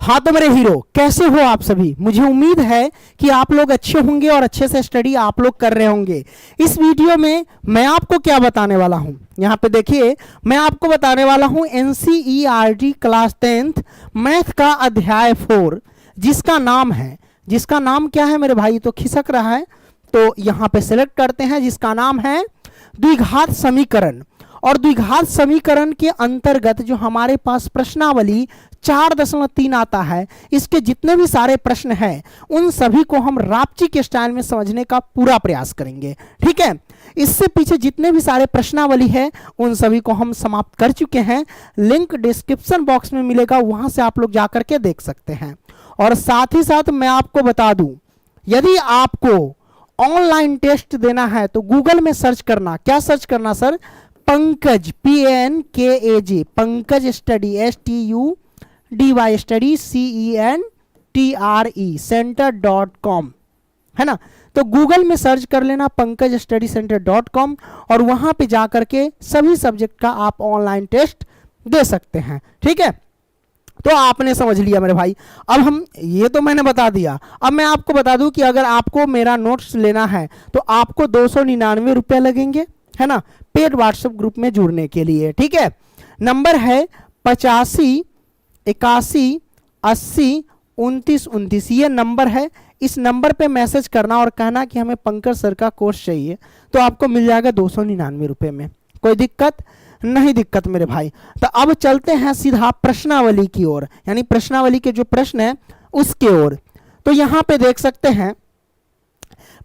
हाँ तो मेरे हीरो, कैसे हो आप सभी। मुझे उम्मीद है कि आप लोग अच्छे होंगे और अच्छे से स्टडी आप लोग कर रहे होंगे। इस वीडियो में मैं आपको क्या बताने वाला हूं, यहाँ पे देखिए, मैं आपको बताने वाला हूं NCERT क्लास 10th मैथ का अध्याय 4, जिसका नाम क्या है मेरे भाई, तो खिसक रहा है, तो यहाँ पे सिलेक्ट करते हैं, जिसका नाम है द्विघात समीकरण। और द्विघात समीकरण के अंतर्गत जो हमारे पास प्रश्नावली 4.3 आता है, इसके जितने भी सारे प्रश्न हैं उन सभी को हम रापची के स्टाइल में समझने का पूरा प्रयास करेंगे। ठीक है, इससे पीछे जितने भी सारे प्रश्नावली है उन सभी को हम समाप्त कर चुके हैं। लिंक डिस्क्रिप्शन बॉक्स में मिलेगा, वहां से आप लोग जाकर के देख सकते हैं। और साथ ही साथ मैं आपको बता दूं, यदि आपको ऑनलाइन टेस्ट देना है तो गूगल में सर्च करना, क्या सर्च करना sir, Pankaj PNKAJ, Pankaj study STUDY study CENTRE center.com है ना। तो गूगल में सर्च कर लेना पंकज स्टडी center.com और वहां पे जाकर के सभी सब्जेक्ट का आप ऑनलाइन टेस्ट दे सकते हैं। ठीक है, तो आपने समझ लिया मेरे भाई। अब हम ये तो मैंने बता दिया, अब मैं आपको बता दूं कि अगर आपको मेरा नोट्स लेना है तो आपको 299 रुपये लगेंगे, है ना, पेड व्हाट्सएप ग्रुप में जुड़ने के लिए। ठीक है, नंबर है 85 81 80 29 29, ये नंबर है। इस नंबर पे मैसेज करना और कहना कि हमें पंकज सर का कोर्स चाहिए, तो आपको मिल जाएगा 299 रुपये में। कोई दिक्कत नहीं, दिक्कत मेरे भाई। तो अब चलते हैं सीधा प्रश्नावली की ओर, यानी प्रश्नावली के जो प्रश्न है उसके ओर। तो यहां पे देख सकते हैं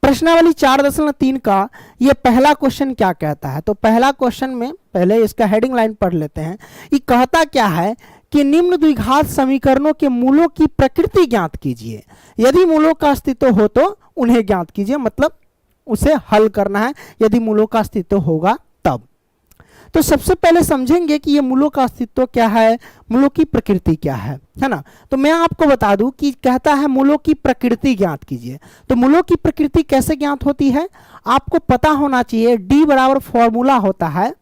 प्रश्नावली 4.3 का ये पहला क्वेश्चन क्या कहता है। तो पहला क्वेश्चन में पहले इसका हेडिंग लाइन पढ़ लेते हैं। ये कहता क्या है कि निम्न द्विघात समीकरणों के मूलों की प्रकृति ज्ञात कीजिए, यदि मूलों का अस्तित्व हो तो उन्हें ज्ञात कीजिए, मतलब उसे हल करना है यदि मूलों का अस्तित्व होगा तब। तो सबसे पहले समझेंगे कि ये मूलों का अस्तित्व क्या है, मूलों की प्रकृति क्या है ना। तो मैं आपको बता दूं कि कहता है मूलों की प्रकृति ज्ञात कीजिए। तो मूलों की प्रकृति कैसे ज्ञात होती है, आपको पता होना चाहिए। D बराबर फॉर्मूला होता है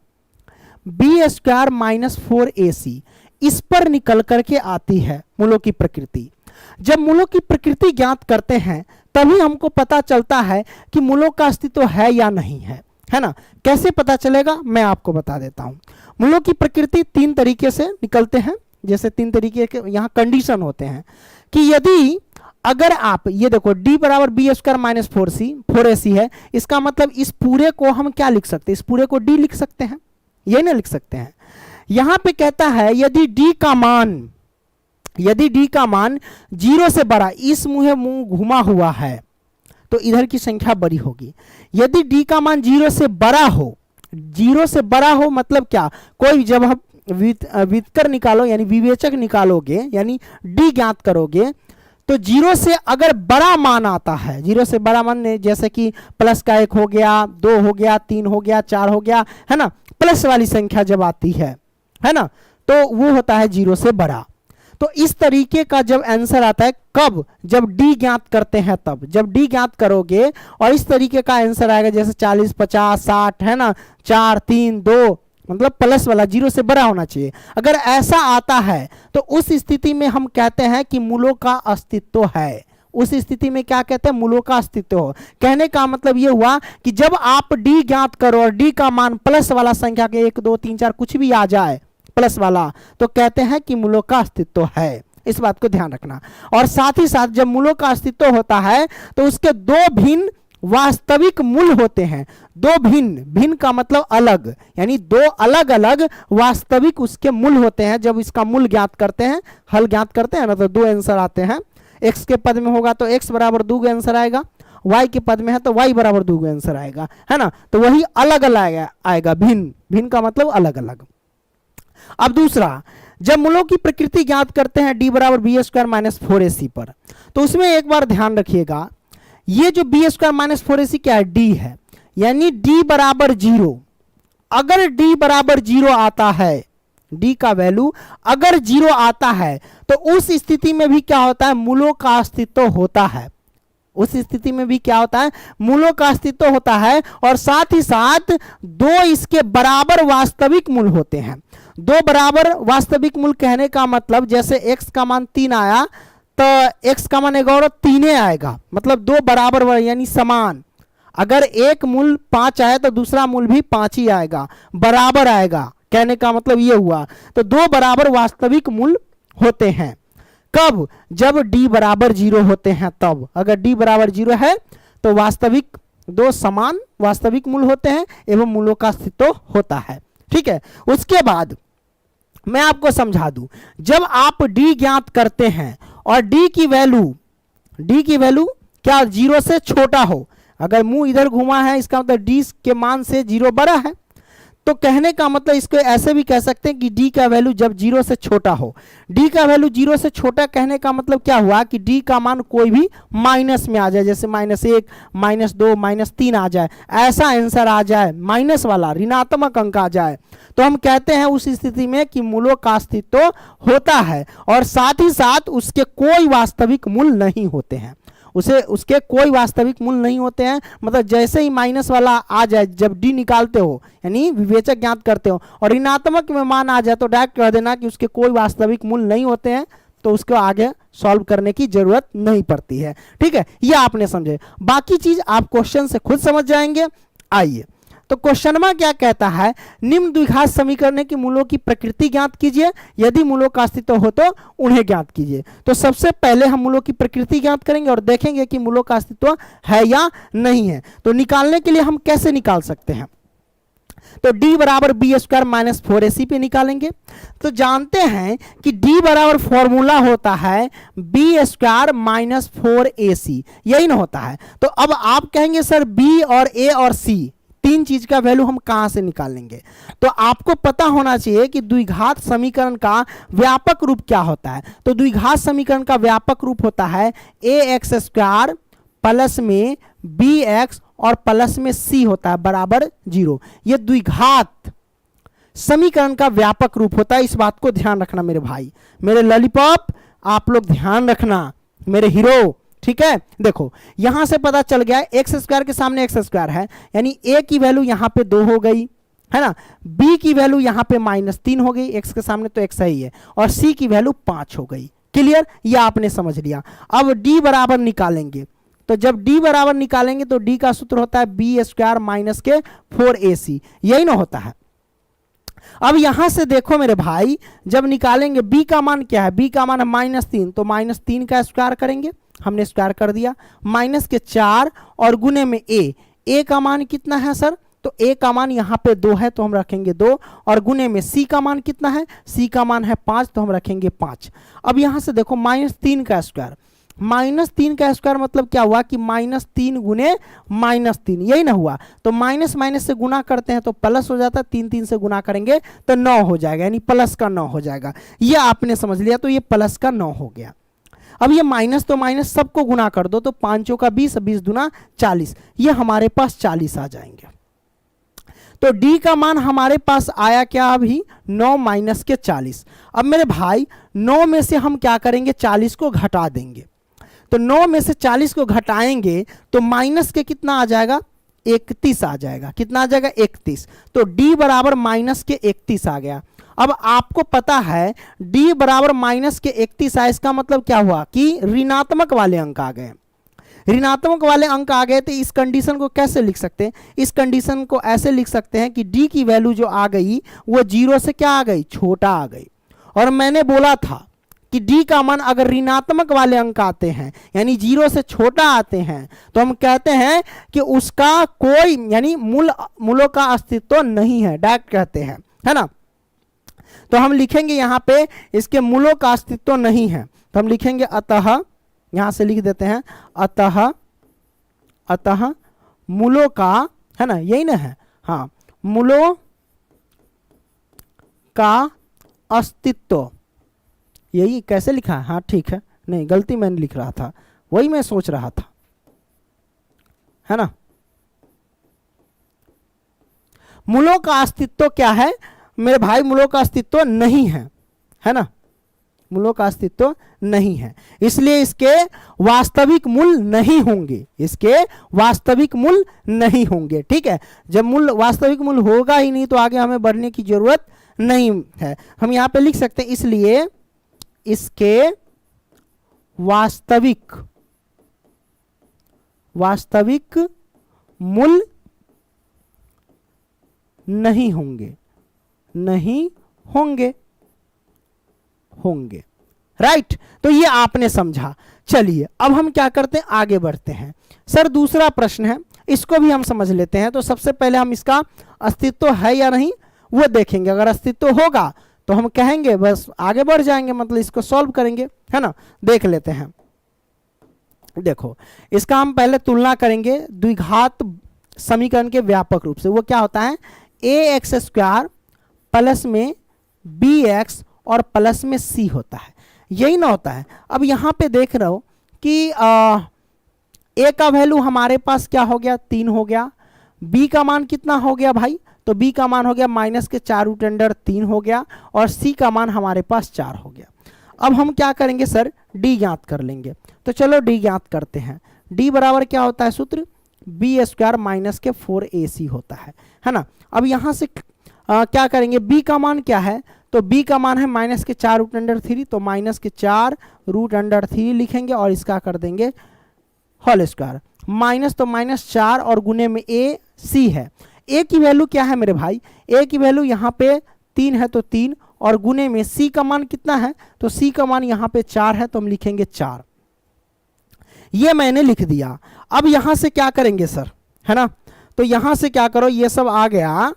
B² - 4AC, इस पर निकल करके आती है मूलों की प्रकृति। जब मूलों की प्रकृति ज्ञात करते हैं तभी हमको पता चलता है कि मूलों का अस्तित्व है या नहीं है ना। कैसे पता चलेगा मैं आपको बता देता हूं। मूलों की प्रकृति 3 तरीके से निकलते हैं, जैसे 3 तरीके के यहां कंडीशन होते हैं कि यदि अगर आप ये देखो D बराबर B² - 4AC है, इसका मतलब इस पूरे को हम क्या लिख सकते हैं, इस पूरे को D लिख सकते हैं, ये ना लिख सकते हैं। यहां पे कहता है यदि D का मान 0 से बड़ा, इस मुंह घुमा हुआ है तो इधर की संख्या बड़ी होगी। यदि D का मान 0 से बड़ा हो, 0 से बड़ा हो मतलब क्या, कोई जब हम वितकर निकालो यानी विवेचक निकालोगे, यानी D ज्ञात करोगे, तो 0 से अगर बड़ा मान आता है, 0 से बड़ा मान जैसे कि प्लस का 1 हो गया, 2 हो गया, 3 हो गया, 4 हो गया, है ना, प्लस वाली संख्या जब आती है ना, तो वो होता है 0 से बड़ा। तो इस तरीके का जब आंसर आता है, कब, जब D ज्ञात करते हैं तब, जब D ज्ञात करोगे और इस तरीके का आंसर आएगा जैसे 40 50 60, है ना, 4 3 2, मतलब प्लस वाला 0 से बड़ा होना चाहिए। अगर ऐसा आता है तो उस स्थिति में हम कहते हैं कि मूलों का अस्तित्व है। उस स्थिति में क्या कहते हैं, मूलों का अस्तित्व हो। कहने का मतलब ये हुआ कि जब आप D ज्ञात करो और D का मान प्लस वाला संख्या के 1 2 3 4 कुछ भी आ जाए प्लस वाला, तो कहते हैं कि मूलों का अस्तित्व है। इस बात को ध्यान रखना। और साथ ही साथ जब मूलों का अस्तित्व होता है तो उसके 2 भिन्न वास्तविक मूल होते हैं। 2 भिन्न का मतलब अलग, यानी 2 अलग अलग वास्तविक उसके मूल होते हैं। जब इसका मूल ज्ञात करते हैं, हल ज्ञात करते हैं ना, तो 2 आंसर आते हैं। x के पद में होगा तो x बराबर 2 आंसर आएगा, y के पद में है तो y बराबर 2 आंसर आएगा, है ना। तो वही अलग अलग आएगा, भिन्न का मतलब अलग अलग। अब दूसरा, जब मूलों की प्रकृति ज्ञात करते हैं D बराबर B² - 4AC पर, तो उसमें एक बार ध्यान रखिएगा, ये जो B² - 4AC क्या है, D है, यानी D बराबर 0। अगर D बराबर 0 आता है, D का वैल्यू अगर 0 आता है तो उस स्थिति में भी क्या होता है, मूलों का अस्तित्व होता है। उस स्थिति में भी क्या होता है, मूलों का अस्तित्व होता है। और साथ ही साथ 2 इसके बराबर वास्तविक मूल होते हैं। दो बराबर वास्तविक मूल कहने का मतलब जैसे x का मान 3 आया तो x का मान एक और 3 आएगा, मतलब दो बराबर यानी समान। अगर एक मूल 5 आया तो दूसरा मूल भी 5 ही आएगा, बराबर आएगा, कहने का मतलब ये हुआ। तो दो बराबर वास्तविक मूल होते हैं कब? जब d बराबर 0 होते हैं तब। अगर d बराबर 0 है तो वास्तविक दो समान वास्तविक मूल होते हैं एवं मूलों का अस्तित्व होता है। ठीक है, उसके बाद मैं आपको समझा दूं, जब आप d ज्ञात करते हैं और d की वैल्यू क्या 0 से छोटा हो, अगर मुंह इधर घुमा है इसका मतलब d के मान से 0 बड़ा है, तो कहने का मतलब इसको ऐसे भी कह सकते हैं कि d का वैल्यू जब 0 से छोटा हो। d का वैल्यू 0 से छोटा कहने का मतलब क्या हुआ कि d का मान कोई भी माइनस में आ जाए, जैसे -1, -2, -3 आ जाए, ऐसा आंसर आ जाए, माइनस वाला ऋणात्मक अंक आ जाए, तो हम कहते हैं उस स्थिति में कि मूलों का अस्तित्व होता है और साथ ही साथ उसके कोई वास्तविक मूल नहीं होते हैं। उसके कोई वास्तविक मूल नहीं होते हैं, मतलब जैसे ही माइनस वाला आ जाए, जब d निकालते हो यानी विवेचक ज्ञात करते हो और ऋणात्मक में मान आ जाए तो डायरेक्ट कह देना कि उसके कोई वास्तविक मूल नहीं होते हैं, तो उसको आगे सॉल्व करने की जरूरत नहीं पड़ती है। ठीक है, ये आपने समझे, बाकी चीज आप क्वेश्चन से खुद समझ जाएंगे। आइए तो क्वेश्चन में क्या कहता है, निम्न द्विघात समीकरण के मूलों की प्रकृति ज्ञात कीजिए, यदि मूलों का अस्तित्व हो तो उन्हें ज्ञात कीजिए। तो सबसे पहले हम मूलों की प्रकृति ज्ञात करेंगे और देखेंगे कि मूलों का अस्तित्व है या नहीं है। तो निकालने के लिए हम कैसे निकाल सकते हैं, तो d बराबर b² माइनस 4ac पे निकालेंगे। तो जानते हैं कि d बराबर फॉर्मूला होता है b² माइनस 4ac, यही ना होता है। तो अब आप कहेंगे सर b और a और c तीन चीज का वैल्यू हम कहां से निकालेंगे, तो आपको पता होना चाहिए कि द्विघात समीकरण का व्यापक रूप क्या होता है। तो द्विघात समीकरण का व्यापक रूप होता है ax² प्लस में bx और प्लस में c होता है बराबर 0। यह द्विघात समीकरण का व्यापक रूप होता है, इस बात को ध्यान रखना मेरे भाई, मेरे लॉलीपॉप, आप लोग ध्यान रखना मेरे हीरो। ठीक है, देखो यहां से पता चल गया x² के सामने x² है, यानी a की वैल्यू यहां पे 2 हो गई है ना, b की वैल्यू यहां पे -3 हो गई, x के सामने तो x ही है, और c की वैल्यू 5 हो गई। क्लियर, ये आपने समझ लिया। अब d बराबर निकालेंगे, तो जब d बराबर निकालेंगे तो d का सूत्र होता है b² माइनस के 4ac, यही ना होता है। अब यहां से देखो मेरे भाई, जब निकालेंगे b का मान क्या है, b का मान है -3, तो -3 का स्क्वायर करेंगे, हमने स्क्वायर कर दिया, माइनस के 4 और गुने में a का मान कितना है सर, तो a का मान यहाँ पे 2 है तो हम रखेंगे 2, और गुने में c का मान कितना है, c का मान है 5 तो हम रखेंगे 5। अब यहाँ से देखो -3 का स्क्वायर, -3 का स्क्वायर मतलब क्या हुआ कि -3 गुने -3, यही ना हुआ। तो माइनस माइनस से गुना करते हैं तो प्लस हो जाता है, 3 से गुना करेंगे तो 9 हो जाएगा, यानी प्लस का 9 हो जाएगा। ये आपने समझ लिया, तो ये प्लस का 9 हो गया। अब ये माइनस तो माइनस सबको गुना कर दो, तो 5 का 20, 20 दूना 40, ये हमारे पास 40 आ जाएंगे। तो d का मान हमारे पास आया क्या, अभी 9 माइनस के 40। अब मेरे भाई 9 में से हम क्या करेंगे, 40 को घटा देंगे। तो 9 में से 40 को घटाएंगे तो माइनस के कितना आ जाएगा, 31 आ जाएगा। कितना आ जाएगा, 31। तो d बराबर माइनस के 31 आ गया। अब आपको पता है d बराबर माइनस के 31 आए, इसका मतलब क्या हुआ कि ऋणात्मक वाले अंक आ गए। ऋणात्मक वाले अंक आ गए तो इस कंडीशन को कैसे लिख सकते हैं, इस कंडीशन को ऐसे लिख सकते हैं कि d की वैल्यू जो आ गई वो 0 से क्या आ गई, छोटा आ गई। और मैंने बोला था कि d का मान अगर ऋणात्मक वाले अंक आते हैं यानी 0 से छोटा आते हैं तो हम कहते हैं कि उसका कोई यानी मूलों का अस्तित्व नहीं है, डायरेक्ट कहते हैं, है ना। तो हम लिखेंगे यहाँ पे इसके मूलों का अस्तित्व नहीं है, तो हम लिखेंगे अतः, यहां से लिख देते हैं अतः मूलों का, है ना, यही ना है, हाँ, मूलों का अस्तित्व, यही कैसे लिखा है, हाँ ठीक है, नहीं गलती मैंने लिख रहा था, वही मैं सोच रहा था, है ना। मूलों का अस्तित्व क्या है मेरे भाई, मूलों का अस्तित्व नहीं है ना, मूलों का अस्तित्व नहीं है, इसलिए इसके वास्तविक मूल नहीं होंगे, इसके वास्तविक मूल नहीं होंगे। ठीक है, जब मूल वास्तविक मूल होगा ही नहीं तो आगे हमें बढ़ने की जरूरत नहीं है। हम यहाँ पे लिख सकते हैं इसलिए इसके वास्तविक मूल नहीं होंगे। राइट, तो ये आपने समझा। चलिए अब हम क्या करते हैं, आगे बढ़ते हैं। सर दूसरा प्रश्न है, इसको भी हम समझ लेते हैं। तो सबसे पहले हम इसका अस्तित्व है या नहीं वो देखेंगे। अगर अस्तित्व होगा तो हम कहेंगे, बस आगे बढ़ जाएंगे, मतलब इसको सॉल्व करेंगे, है ना। देख लेते हैं। देखो इसका हम पहले तुलना करेंगे द्विघात समीकरण के व्यापक रूप से। वो क्या होता है, ax² प्लस में bx और प्लस में c होता है, यही ना होता है। अब यहाँ पे देख रहे हो कि a का वैल्यू हमारे पास क्या हो गया, 3 हो गया। b का मान कितना हो गया भाई, तो b का मान हो गया -4√3 हो गया, और c का मान हमारे पास 4 हो गया। अब हम क्या करेंगे सर, d ज्ञात कर लेंगे। तो चलो d ज्ञात करते हैं। d बराबर क्या होता है सूत्र, b² - 4ac होता है ना। अब यहाँ से क्या करेंगे, b का मान क्या है, तो b का मान है -4√3, तो -4√3 लिखेंगे और इसका कर देंगे होल स्क्वायर। माइनस तो -4 और गुने में a c है। a की वैल्यू क्या है मेरे भाई, a की वैल्यू यहाँ पे 3 है, तो 3 और गुने में c का मान कितना है, तो c का मान यहाँ पे 4 है, तो हम लिखेंगे 4। ये मैंने लिख दिया। अब यहां से क्या करेंगे सर, है ना। तो यहां से क्या करो, ये सब आ गया।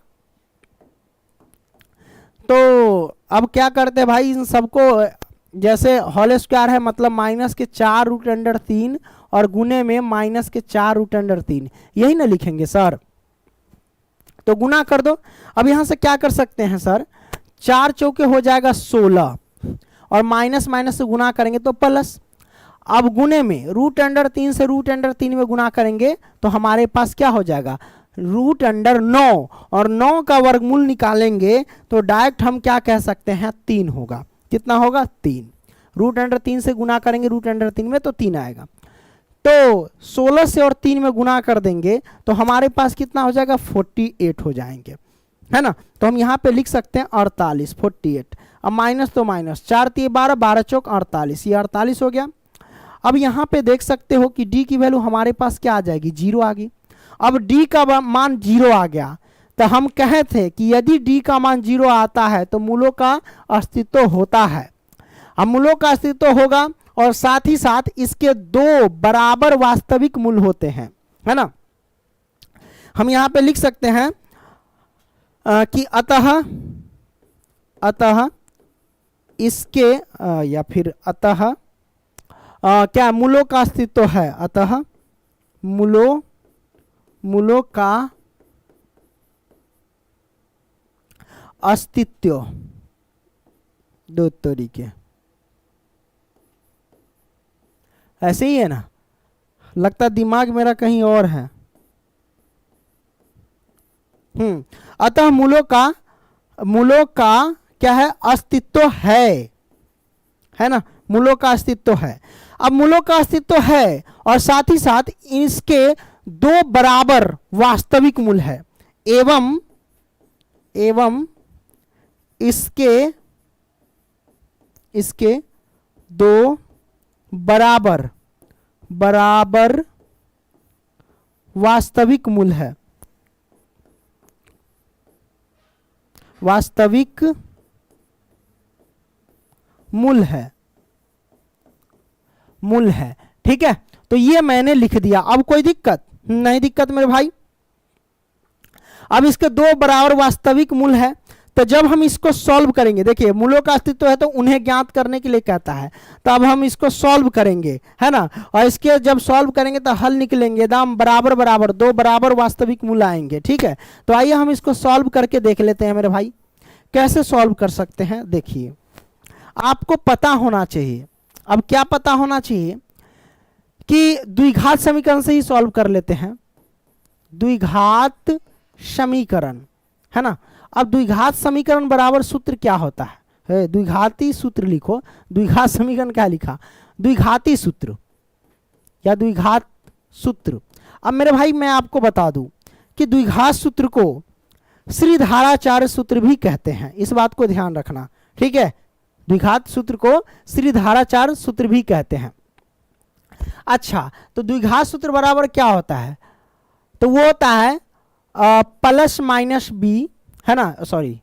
तो अब क्या करते भाई, इन सबको जैसे होल स्क्वायर है मतलब -4√3 और गुने में -4√3, यही ना लिखेंगे सर। तो गुना कर दो। अब यहां से क्या कर सकते हैं सर, 4 चौके हो जाएगा 16 और माइनस माइनस से गुना करेंगे तो प्लस। अब गुने में √3 से √3 में गुना करेंगे तो हमारे पास क्या हो जाएगा, √9, और 9 का वर्गमूल निकालेंगे तो डायरेक्ट हम क्या कह सकते हैं, 3 होगा। कितना होगा, 3। √3 से गुना करेंगे √3 में तो 3 आएगा। तो 16 से और 3 में गुना कर देंगे तो हमारे पास कितना हो जाएगा, 48 हो जाएंगे, है ना। तो हम यहाँ पे लिख सकते हैं 48, 48। अब माइनस तो माइनस, 4 × 12, 12 चौक 48, ये 48 हो गया। अब यहाँ पे देख सकते हो कि d की वैल्यू हमारे पास क्या आ जाएगी, 0 आ गई। अब d का मान 0 आ गया, तो हम कहे थे कि यदि d का मान 0 आता है तो मूलों का अस्तित्व होता है। अब मूलों का अस्तित्व होगा और साथ ही साथ इसके 2 बराबर वास्तविक मूल होते हैं, है ना। हम यहाँ पे लिख सकते हैं कि अतः इसके या फिर अतः क्या मूलों का अस्तित्व है, अतः मूलों का अस्तित्व। 2 तरीके ऐसे ही है ना, लगता दिमाग मेरा कहीं और है। अतः मूलों का क्या है, अस्तित्व है ना, मूलों का अस्तित्व है। अब मूलों का अस्तित्व है और साथ ही साथ इसके 2 बराबर वास्तविक मूल है, एवं इसके 2 बराबर वास्तविक मूल है, वास्तविक मूल है। ठीक है, तो ये मैंने लिख दिया। अब कोई दिक्कत नहीं, दिक्कत मेरे भाई। अब इसके 2 बराबर वास्तविक मूल है, तो जब हम इसको सॉल्व करेंगे, देखिए मूलों का अस्तित्व है तो उन्हें ज्ञात करने के लिए कहता है, तो अब हम इसको सॉल्व करेंगे, है ना। और इसके जब सॉल्व करेंगे तो हल निकलेंगे दाम बराबर 2 बराबर वास्तविक मूल आएंगे। ठीक है, तो आइए हम इसको सॉल्व करके देख लेते हैं मेरे भाई, कैसे सॉल्व कर सकते हैं। देखिए आपको पता होना चाहिए, अब क्या पता होना चाहिए कि द्विघात समीकरण से ही सॉल्व कर लेते हैं, द्विघात समीकरण, है ना। अब द्विघात समीकरण बराबर सूत्र क्या होता है, द्विघाती सूत्र लिखो। द्विघात समीकरण क्या लिखा, द्विघाती सूत्र या द्विघात सूत्र। अब मेरे भाई मैं आपको बता दूं कि द्विघात सूत्र को श्रीधाराचार्य सूत्र भी कहते हैं, इस बात को ध्यान रखना, ठीक है। द्विघात सूत्र को श्रीधाराचार्य सूत्र भी कहते हैं। अच्छा, तो द्विघात सूत्र बराबर क्या होता है? तो वो होता है प्लस माइनस बी, है ना, sorry,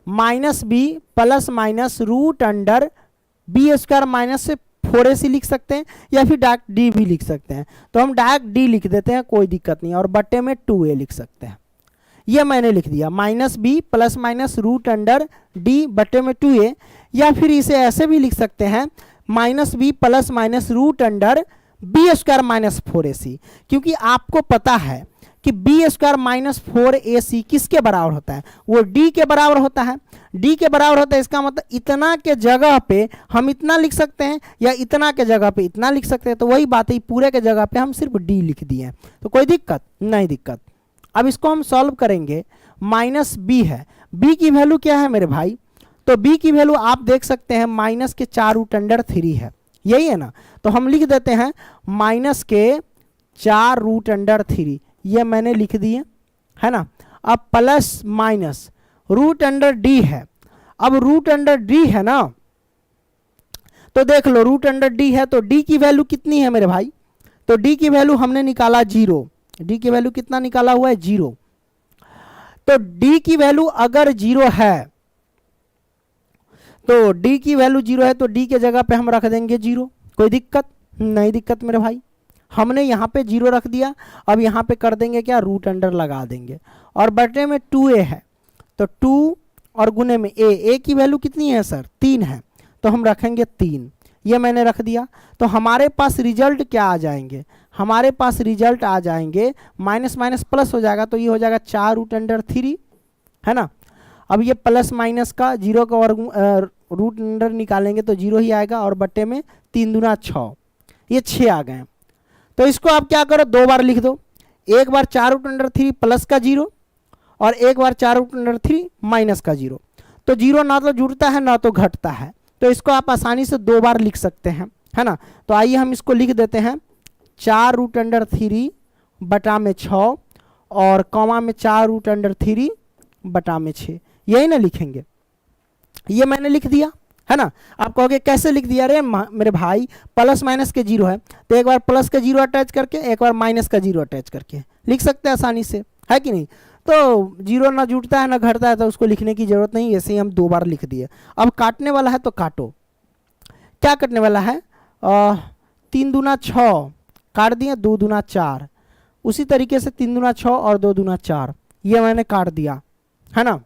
minus B plus minus root under B square minus से 4ac लिख सकते हैं, या फिर डायरेक्ट डी भी लिख सकते हैं। तो हम डायरेक्ट डी लिख देते हैं, कोई दिक्कत नहीं, और बट्टे में 2a लिख सकते हैं। ये मैंने लिख दिया, minus B plus minus root under D बट्टे में 2a, या फिर इसे ऐसे भी लिख सकते हैं, minus B plus minus root under B square minus 4ac, क्योंकि आपको पता है कि बी स्क्वायर माइनस 4ac किसके बराबर होता है? वो डी के बराबर होता है। डी के बराबर होता है, इसका मतलब इतना के जगह पे हम इतना लिख सकते हैं, या इतना के जगह पे इतना लिख सकते हैं। तो वही बात है, पूरे के जगह पे हम सिर्फ डी लिख दिए, तो कोई दिक्कत नहीं दिक्कत। अब इसको हम सॉल्व करेंगे, माइनस बी है, बी की वैल्यू क्या है मेरे भाई? तो बी की वैल्यू आप देख सकते हैं माइनस के 4 रूट अंडर 3 है, यही है ना। तो हम लिख देते हैं माइनस के 4 रूट अंडर 3, ये मैंने लिख दिए, है ना। अब plus minus root under D है, अब रूट अंडर डी है ना, तो देख लो रूट अंडर डी है, तो डी की वैल्यू कितनी है मेरे भाई? तो डी की वैल्यू हमने निकाला 0, डी की वैल्यू कितना निकाला हुआ है? 0। तो डी की वैल्यू अगर 0 है, तो डी की वैल्यू 0 है, तो डी के जगह पे हम रख देंगे 0, कोई दिक्कत नहीं दिक्कत मेरे भाई। हमने यहाँ पे 0 रख दिया, अब यहाँ पे कर देंगे क्या? रूट अंडर लगा देंगे, और बटे में 2a है, तो 2 और गुने में a की वैल्यू कितनी है सर? 3 है, तो हम रखेंगे 3, ये मैंने रख दिया। तो हमारे पास रिजल्ट क्या आ जाएंगे? हमारे पास रिजल्ट आ जाएंगे माइनस माइनस प्लस हो जाएगा, तो ये हो जाएगा 4 रूट अंडर 3, है ना। अब ये प्लस माइनस का 0 का वर्ग रूट अंडर निकालेंगे तो 0 ही आएगा, और बटे में 3 दूना 6, ये 6 आ गए। तो इसको आप क्या करो, 2 बार लिख दो, एक बार 4 रूट अंडर 3 प्लस का 0, और एक बार 4 रूट अंडर 3 माइनस का 0। तो 0 ना तो जुड़ता है ना तो घटता है, तो इसको आप आसानी से 2 बार लिख सकते हैं, है ना। तो आइए हम इसको लिख देते हैं 4 रूट अंडर 3 बटा में 6, और कॉमा में 4 रूट अंडर 3 बटा में 6, यही ना लिखेंगे। ये मैंने लिख दिया, है ना। आप कहोगे कैसे लिख दिया? अरे मेरे भाई प्लस माइनस के 0 है, तो एक बार प्लस का 0 अटैच करके, एक बार माइनस का 0 अटैच करके लिख सकते हैं आसानी से, है कि नहीं। तो 0 ना जुड़ता है ना घटता है, तो उसको लिखने की जरूरत नहीं, ऐसे ही हम 2 बार लिख दिए। अब काटने वाला है तो काटो, क्या कटने वाला है? 3 दूना 6 काट दिए, 2 दूना 4, उसी तरीके से 3 दूना 6 और 2 दूना 4, ये मैंने काट दिया, है ना।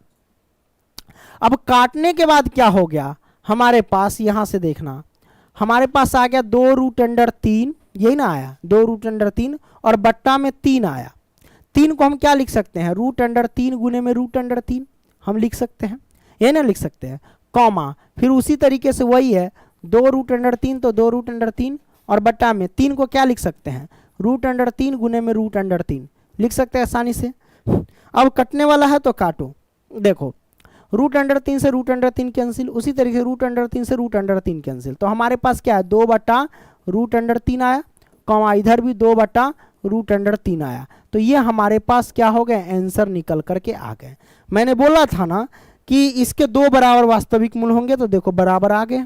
अब काटने के बाद क्या हो गया हमारे पास? यहां से देखना, हमारे पास आ गया 2 रूट अंडर 3, यही ना आया, 2 रूट अंडर 3, और बट्टा में 3 आया। 3 को हम क्या लिख सकते हैं? रूट अंडर 3 गुने में रूट अंडर 3 हम लिख सकते हैं, ये ना लिख सकते हैं, कॉमा, फिर उसी तरीके से वही है 2 रूट अंडर 3, तो 2 रूट अंडर 3, और बट्टा में 3 को क्या लिख सकते हैं? रूट अंडर 3 गुने में रूट अंडर 3 लिख सकते हैं आसानी से। अब कटने वाला है तो काटो, देखो रूट अंडर 3 से रूट अंडर 3 कैंसिल, उसी तरीके से रूट अंडर 3 से रूट अंडर 3 कैंसिल, तो हमारे पास क्या है? 2 बटा रूट अंडर 3 आया, कॉमा इधर भी 2 बटा रूट अंडर 3 आया। तो ये हमारे पास क्या हो गए? आंसर निकल करके आ गए। मैंने बोला था ना कि इसके 2 बराबर वास्तविक मूल होंगे, तो देखो बराबर आ गए,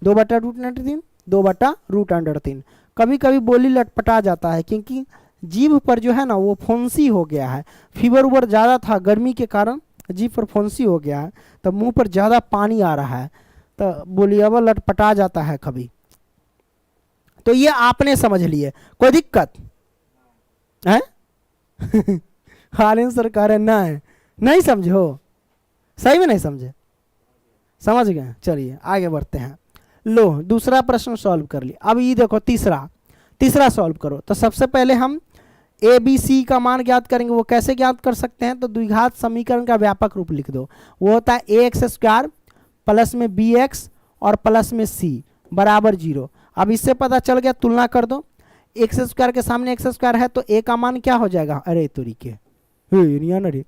2 बटा रूट अंडर 3, 2 बटा रूट अंडर 3। कभी कभी बोली लटपटा जाता है, क्योंकि जीभ पर जो है ना वो फुंसी हो गया है, फीवर उबर ज़्यादा था, गर्मी के कारण जीभ पर फुंसी हो गया है, तो मुंह पर ज़्यादा पानी आ रहा है, तो बोलिए अब लटपटा जाता है कभी। तो ये आपने समझ लिए, कोई दिक्कत है? हालिन सरकार ना है, नहीं समझो, सही में नहीं समझे, समझ गए। चलिए आगे बढ़ते हैं। लो दूसरा प्रश्न सॉल्व कर लिया। अब ये देखो तीसरा सॉल्व करो। तो सबसे पहले हम ए बी सी का मान ज्ञात करेंगे। वो कैसे ज्ञात कर सकते हैं? तो द्विघात समीकरण का व्यापक रूप लिख दो। वो होता है ए एक्स स्क्वायर प्लस में बी एक्स और प्लस में सी बराबर 0। अब इससे पता चल गया, तुलना कर दो, एक्स स्क्वायर के सामने एक्स स्क्वायर है, तो ए का मान क्या हो जाएगा? अरे तरीके अरे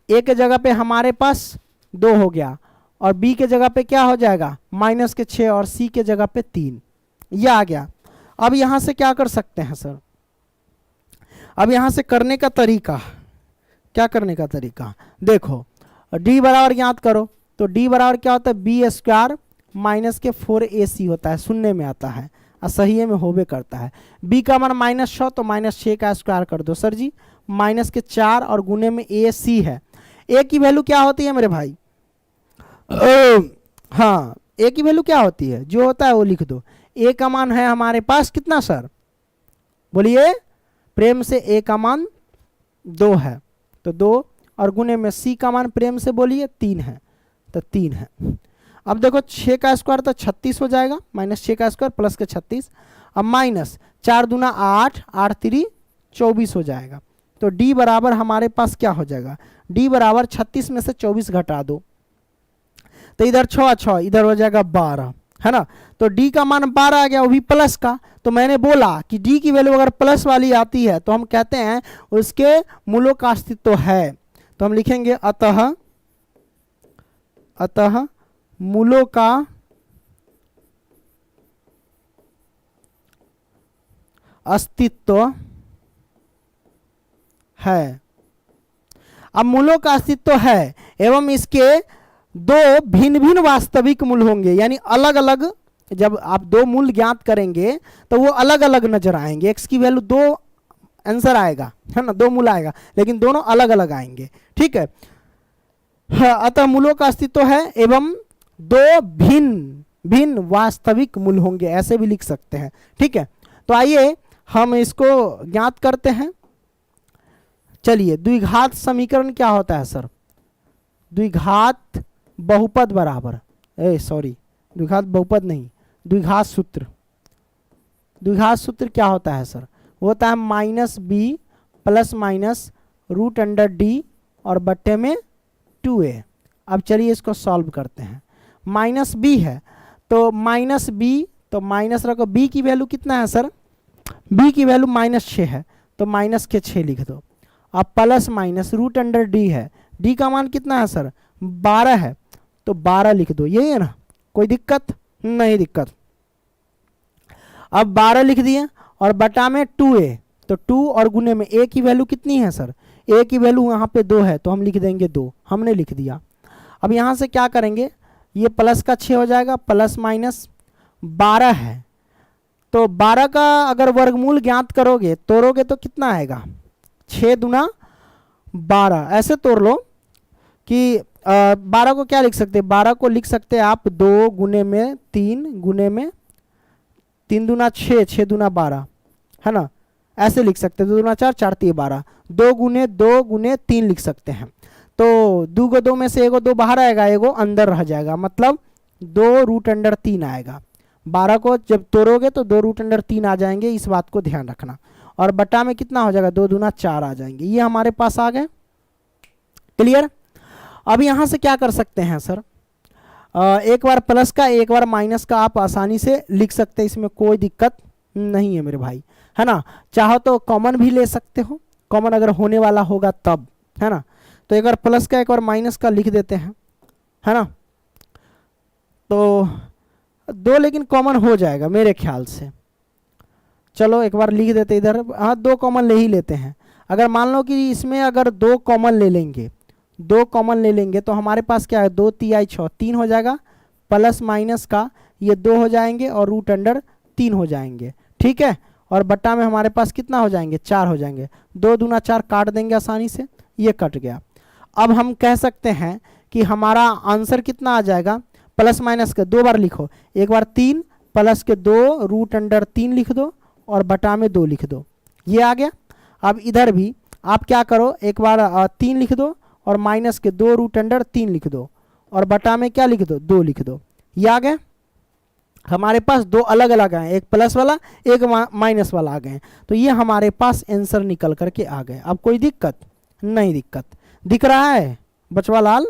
ए के जगह पे हमारे पास 2 हो गया, और बी के जगह पे क्या हो जाएगा? माइनस के 6, और सी के जगह पे 3, ये आ गया। अब यहां से क्या कर सकते हैं सर? अब यहाँ से करने का तरीका, क्या करने का तरीका, देखो d बराबर ज्ञात करो, तो d बराबर क्या होता है, बी स्क्वायर माइनस के 4ac होता है, शून्य में आता है और सही में होबे करता है। b का मान -6 तो -6 का स्क्वायर कर दो सर जी, माइनस के 4 और गुने में ac है। a की वैल्यू क्या होती है मेरे भाई, हाँ a की वैल्यू क्या होती है, जो होता है वो लिख दो। a का मान है हमारे पास कितना सर, बोलिए प्रेम से a का मान 2 है, तो 2 और गुने में c का मान प्रेम से बोलिए 3 है, तो 3 है। अब देखो 6 का स्क्वायर तो 36 हो जाएगा, -6 का स्क्वायर प्लस के 36, अब माइनस 4 दूना 8, 8 3 24 हो जाएगा। तो d बराबर हमारे पास क्या हो जाएगा, d बराबर 36 में से 24 घटा दो, तो इधर 6 6 इधर हो जाएगा 12, है ना। तो d का मान 12 आ गया, वो भी प्लस का। तो मैंने बोला कि d की वैल्यू अगर प्लस वाली आती है तो हम कहते हैं उसके मूलों का अस्तित्व है। तो हम लिखेंगे अतः मूलों का अस्तित्व है। अब मूलों का अस्तित्व है एवं इसके दो भिन्न भिन्न वास्तविक मूल होंगे, यानी अलग अलग, जब आप दो मूल ज्ञात करेंगे तो वो अलग अलग नजर आएंगे। x की वैल्यू 2 आंसर आएगा, है ना, 2 मूल आएगा, लेकिन दोनों अलग अलग आएंगे, ठीक है। हाँ, अतः मूलों का अस्तित्व है एवं 2 भिन्न भिन्न वास्तविक मूल होंगे, ऐसे भी लिख सकते हैं, ठीक है। तो आइए हम इसको ज्ञात करते हैं। चलिए, द्विघात समीकरण क्या होता है सर, द्विघात बहुपद बराबर, द्विघात बहुपद नहीं, द्विघात सूत्र। द्विघात सूत्र क्या होता है सर, वो होता है -b प्लस माइनस √d और बट्टे में 2a। अब चलिए इसको सॉल्व करते हैं। -b है तो -b, तो माइनस रखो, b की वैल्यू कितना है सर, b की वैल्यू -6 है, तो -6 लिख दो। अब प्लस माइनस √d है, d का मान कितना है सर, 12 है, तो 12 लिख दो, यही है ना, कोई दिक्कत नहीं, दिक्कत। अब 12 लिख दिए और बटा में 2a, तो 2 और गुने में a की वैल्यू कितनी है सर, a की वैल्यू यहाँ पे 2 है, तो हम लिख देंगे 2, हमने लिख दिया। अब यहाँ से क्या करेंगे, ये प्लस का 6 हो जाएगा, प्लस माइनस 12 है, तो 12 का अगर वर्गमूल ज्ञात करोगे, तोड़ोगे तो कितना आएगा, 6 दूना 12, ऐसे तोड़ लो कि 12 को क्या लिख सकते हैं, 12 को लिख सकते हैं आप 2 गुने में 3 गुने में 3 दूना 6, 6 दूना 12, है ना, ऐसे लिख सकते हैं, 2 दूना 4, 4 3 12, 2 गुने 3 लिख सकते हैं। तो 2 को 2 में से एगो 2 बाहर आएगा, एगो अंदर रह जाएगा, मतलब 2√3 आएगा। 12 को जब तोड़ोगे तो 2√3 आ जाएंगे, इस बात को ध्यान रखना। और बटा में कितना हो जाएगा, 2 दूना 4 आ जाएंगे, ये हमारे पास आ गए, क्लियर। अब यहाँ से क्या कर सकते हैं सर, एक बार प्लस का एक बार माइनस का आप आसानी से लिख सकते हैं, इसमें कोई दिक्कत नहीं है मेरे भाई, है ना। चाहो तो कॉमन भी ले सकते हो, कॉमन अगर होने वाला होगा तब, है ना। तो एक बार प्लस का एक बार माइनस का लिख देते हैं, है ना, तो 2 लेकिन कॉमन हो जाएगा मेरे ख्याल से। चलो एक बार लिख देते इधर, हाँ 2 कॉमन ले ही लेते हैं। अगर मान लो कि इसमें अगर 2 कॉमन ले लेंगे, 2 कॉमन ले लेंगे तो हमारे पास क्या है, 2 3 6 3 हो जाएगा, प्लस माइनस का ये 2 हो जाएंगे और √3 हो जाएंगे, ठीक है। और बट्टा में हमारे पास कितना हो जाएंगे, 4 हो जाएंगे, 2 दूना 4 काट देंगे आसानी से, ये कट गया। अब हम कह सकते हैं कि हमारा आंसर कितना आ जाएगा, प्लस माइनस के 2 बार लिखो, एक बार 3 प्लस के 2 √3 लिख दो और बटा में 2 लिख दो, ये आ गया। अब इधर भी आप क्या करो, एक बार 3 लिख दो और माइनस के 2 √3 लिख दो और बटा में क्या लिख दो, 2 लिख दो, ये आ गया। हमारे पास 2 अलग अलग आए, एक प्लस वाला एक माइनस वाला आ गए, तो ये हमारे पास आंसर निकल करके आ गए। अब कोई दिक्कत नहीं, दिक्कत दिख रहा है बचवा लाल,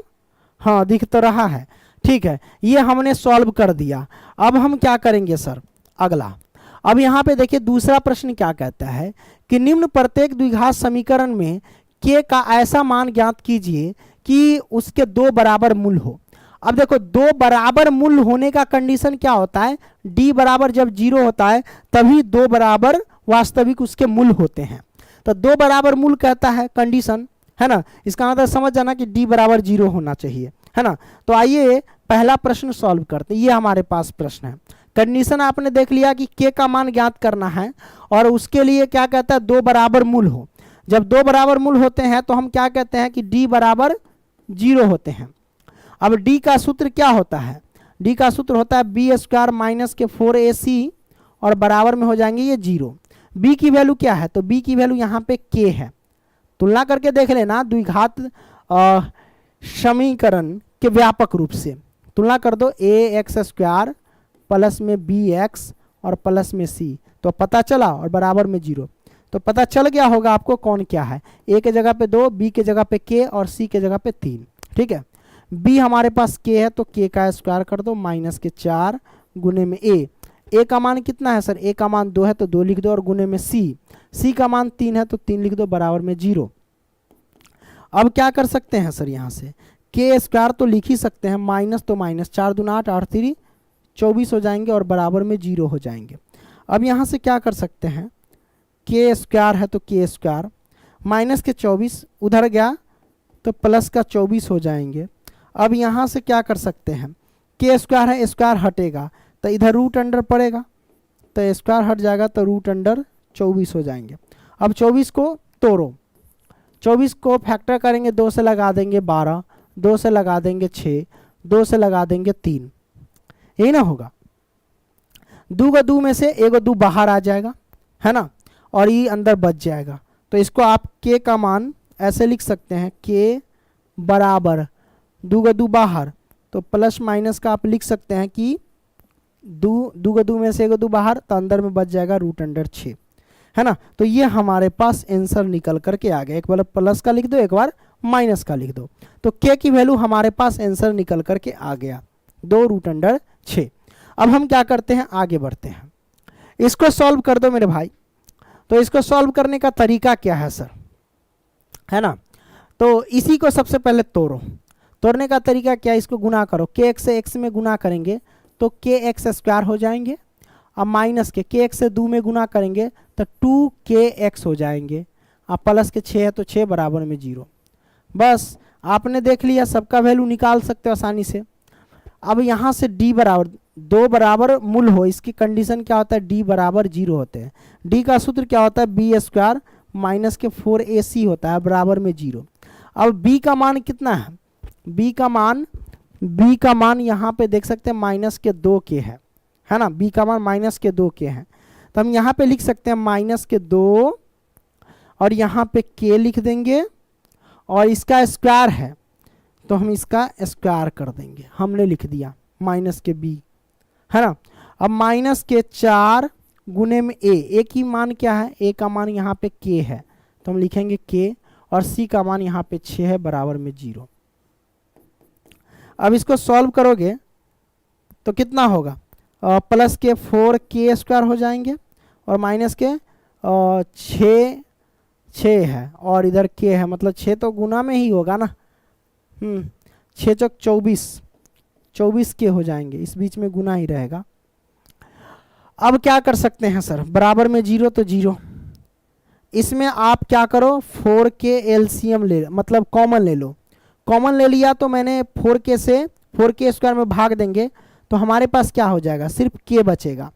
हाँ दिख तो रहा है, ठीक है। ये हमने सॉल्व कर दिया। अब हम क्या करेंगे सर, अगला, अब यहाँ पे देखिए दूसरा प्रश्न क्या कहता है कि निम्न प्रत्येक द्विघात समीकरण में k का ऐसा मान ज्ञात कीजिए कि उसके 2 बराबर मूल हो। अब देखो 2 बराबर मूल होने का कंडीशन क्या होता है, d बराबर जब 0 होता है तभी 2 बराबर वास्तविक उसके मूल होते हैं। तो 2 बराबर मूल कहता है कंडीशन, है ना। इसका मतलब समझ जाना कि d बराबर 0 होना चाहिए, है ना। तो आइए पहला प्रश्न सॉल्व करते हैं। ये हमारे पास प्रश्न है। कंडीशन आपने देख लिया कि k का मान ज्ञात करना है और उसके लिए क्या कहता है 2 बराबर मूल हो। जब 2 बराबर मूल होते हैं तो हम क्या कहते हैं कि d बराबर 0 होते हैं। अब d का सूत्र क्या होता है, d का सूत्र होता है बी स्क्वायर माइनस के 4ac और बराबर में हो जाएंगे ये 0। b की वैल्यू क्या है, तो b की वैल्यू यहाँ पे k है। तुलना करके देख लेना द्विघात समीकरण के व्यापक रूप से तुलना कर दो, ax स्क्वायर प्लस में bx और प्लस में c, तो पता चला और बराबर में 0। तो पता चल गया होगा आपको कौन क्या है, a के जगह पे 2, b के जगह पे k और c के जगह पे 3। ठीक है, b हमारे पास k है तो k का स्क्वायर कर दो माइनस के 4 गुने में a का मान कितना है सर, a का मान 2 है तो 2 लिख दो और गुने में c का मान 3 है तो 3 लिख दो बराबर में 0। अब क्या कर सकते हैं सर, यहाँ से k स्क्वायर तो लिख ही सकते हैं, माइनस तो माइनस, 4 दूना 8, 8 3 24 हो जाएंगे और बराबर में 0 हो जाएंगे। अब यहाँ से क्या कर सकते हैं, k स्क्वायर है तो k स्क्वायर माइनस के 24 उधर गया तो प्लस का 24 हो जाएंगे। अब यहाँ से क्या कर सकते हैं, k स्क्वायर है, स्क्वायर हटेगा तो इधर रूट अंडर पड़ेगा तो स्क्वायर हट जाएगा तो रूट अंडर 24 हो जाएंगे। अब 24 को तोड़ो, 24 को फैक्टर करेंगे, 2 से लगा देंगे 12, 2 से लगा देंगे 6, 2 से लगा देंगे 3, यही ना होगा। 2 का 2 में से 1 2 बाहर आ जाएगा, है ना, और ये अंदर बच जाएगा। तो इसको आप k का मान ऐसे लिख सकते हैं, k बराबर 2 का 2 बाहर तो प्लस माइनस का आप लिख सकते हैं कि 2 का 2 में से 1 2 बाहर तो अंदर में बच जाएगा रूट अंडर 6, है ना। तो ये हमारे पास आंसर निकल करके आ गया। एक बार प्लस का लिख दो, एक बार माइनस का लिख दो, तो k की वैल्यू हमारे पास आंसर निकल करके आ गया 2 रूट अंडर 6। अब हम क्या करते हैं, आगे बढ़ते हैं, इसको सॉल्व कर दो मेरे भाई। तो इसको सॉल्व करने का तरीका क्या है सर, है ना। तो इसी को सबसे पहले तोड़ो, तोड़ने का तरीका क्या है, इसको गुना करो, kx से x में गुना करेंगे तो kx स्क्वायर हो जाएंगे। अब माइनस के kx से 2 में गुना करेंगे तो 2kx हो जाएंगे। अब प्लस के 6 है तो 6 बराबर में 0। बस आपने देख लिया, सबका वैल्यू निकाल सकते हो आसानी से। अब यहाँ से d बराबर 2 बराबर मूल हो, इसकी कंडीशन क्या होता है, d बराबर 0 होते हैं। d का सूत्र क्या होता है, बी स्क्वायर माइनस के 4ac होता है बराबर में 0। अब b का मान कितना है, b का मान यहाँ पे देख सकते हैं माइनस के 2k है ना, b का मान माइनस के 2k है। तो हम यहाँ पे लिख सकते हैं माइनस के 2 और यहाँ पे k लिख देंगे और इसका स्क्वायर है तो हम इसका स्क्वायर कर देंगे, हमने लिख दिया माइनस के b, है ना। अब माइनस के 4 गुने में a की मान क्या है, a का मान यहाँ पे k है तो हम लिखेंगे k और c का मान यहाँ पे 6 है बराबर में 0। अब इसको सॉल्व करोगे तो कितना होगा, प्लस के 4k स्क्वायर हो जाएंगे और माइनस के 6 है और इधर k है, मतलब 6 तो गुना में ही होगा ना, 6 चौक 24 के हो जाएंगे, इस बीच में गुना ही रहेगा। अब क्या कर सकते हैं सर, बराबर में 0 तो 0, इसमें आप क्या करो 4k एलसीएम ले, मतलब कॉमन ले लो। कॉमन ले लिया तो मैंने 4k से 4k स्क्वायर में भाग देंगे तो हमारे पास क्या हो जाएगा, सिर्फ k बचेगा।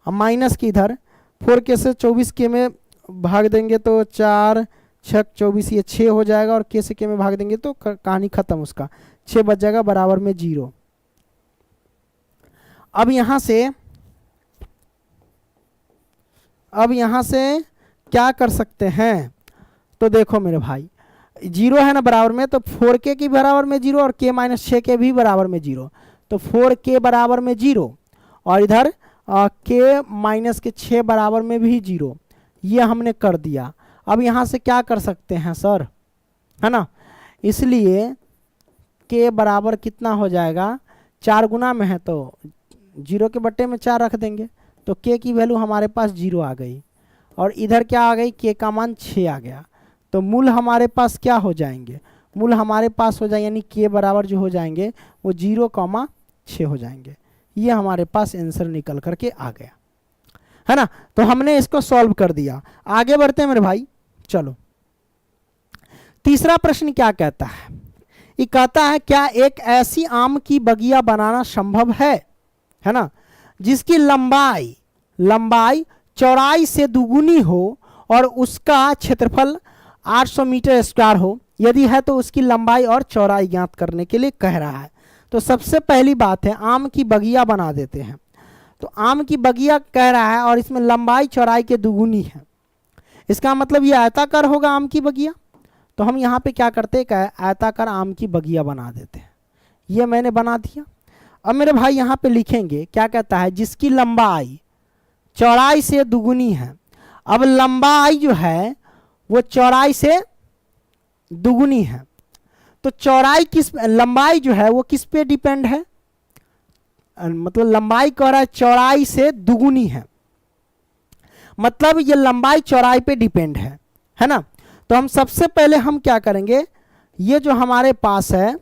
अब माइनस की इधर 4k से 24k में भाग देंगे तो 4 6 24, ये 6 हो जाएगा और k से k में भाग देंगे तो कहानी खत्म, उसका 6 बच जाएगा बराबर में 0। अब यहाँ से क्या कर सकते हैं, तो देखो मेरे भाई 0 है ना बराबर में, तो 4k की बराबर में 0 और k माइनस 6k भी बराबर में 0, तो 4k बराबर में 0 और इधर k माइनस के 6 बराबर में भी 0, ये हमने कर दिया। अब यहाँ से क्या कर सकते हैं सर, है ना, इसलिए k बराबर कितना हो जाएगा, 4 गुना में है तो 0 के बट्टे में 4 रख देंगे तो k की वैल्यू हमारे पास 0 आ गई और इधर क्या आ गई, k का मान 6 आ गया। तो मूल हमारे पास क्या हो जाएंगे, मूल हमारे पास हो जाएंगे यानी k बराबर जो हो जाएंगे वो 0,6 हो जाएंगे। ये हमारे पास आंसर निकल करके आ गया, है ना। तो हमने इसको सॉल्व कर दिया। आगे बढ़ते हैं मेरे भाई, चलो तीसरा प्रश्न क्या कहता है, ये कहता है क्या एक ऐसी आम की बगिया बनाना संभव है ना, जिसकी लंबाई चौड़ाई से दुगुनी हो और उसका क्षेत्रफल 800 मीटर स्क्वायर हो। यदि है तो उसकी लंबाई और चौड़ाई ज्ञात करने के लिए कह रहा है। तो सबसे पहली बात है आम की बगिया बना देते हैं। तो आम की बगिया कह रहा है और इसमें लंबाई चौड़ाई के दुगुनी है, इसका मतलब ये आयताकार होगा आम की बगिया। तो हम यहाँ पे क्या करते हैं, आयताकार आम की बगिया बना देते हैं। ये मैंने बना दिया। अब मेरे भाई यहाँ पे लिखेंगे क्या कहता है, जिसकी लंबाई चौड़ाई से दुगुनी है। अब लंबाई जो है वो चौड़ाई से दुगुनी है, तो चौड़ाई लंबाई जो है वो किस पे डिपेंड है, मतलब लंबाई कह रहा है चौड़ाई से दुगुनी है, मतलब ये लंबाई चौड़ाई पे डिपेंड है ना। तो हम सबसे पहले हम क्या करेंगे, ये जो हमारे पास है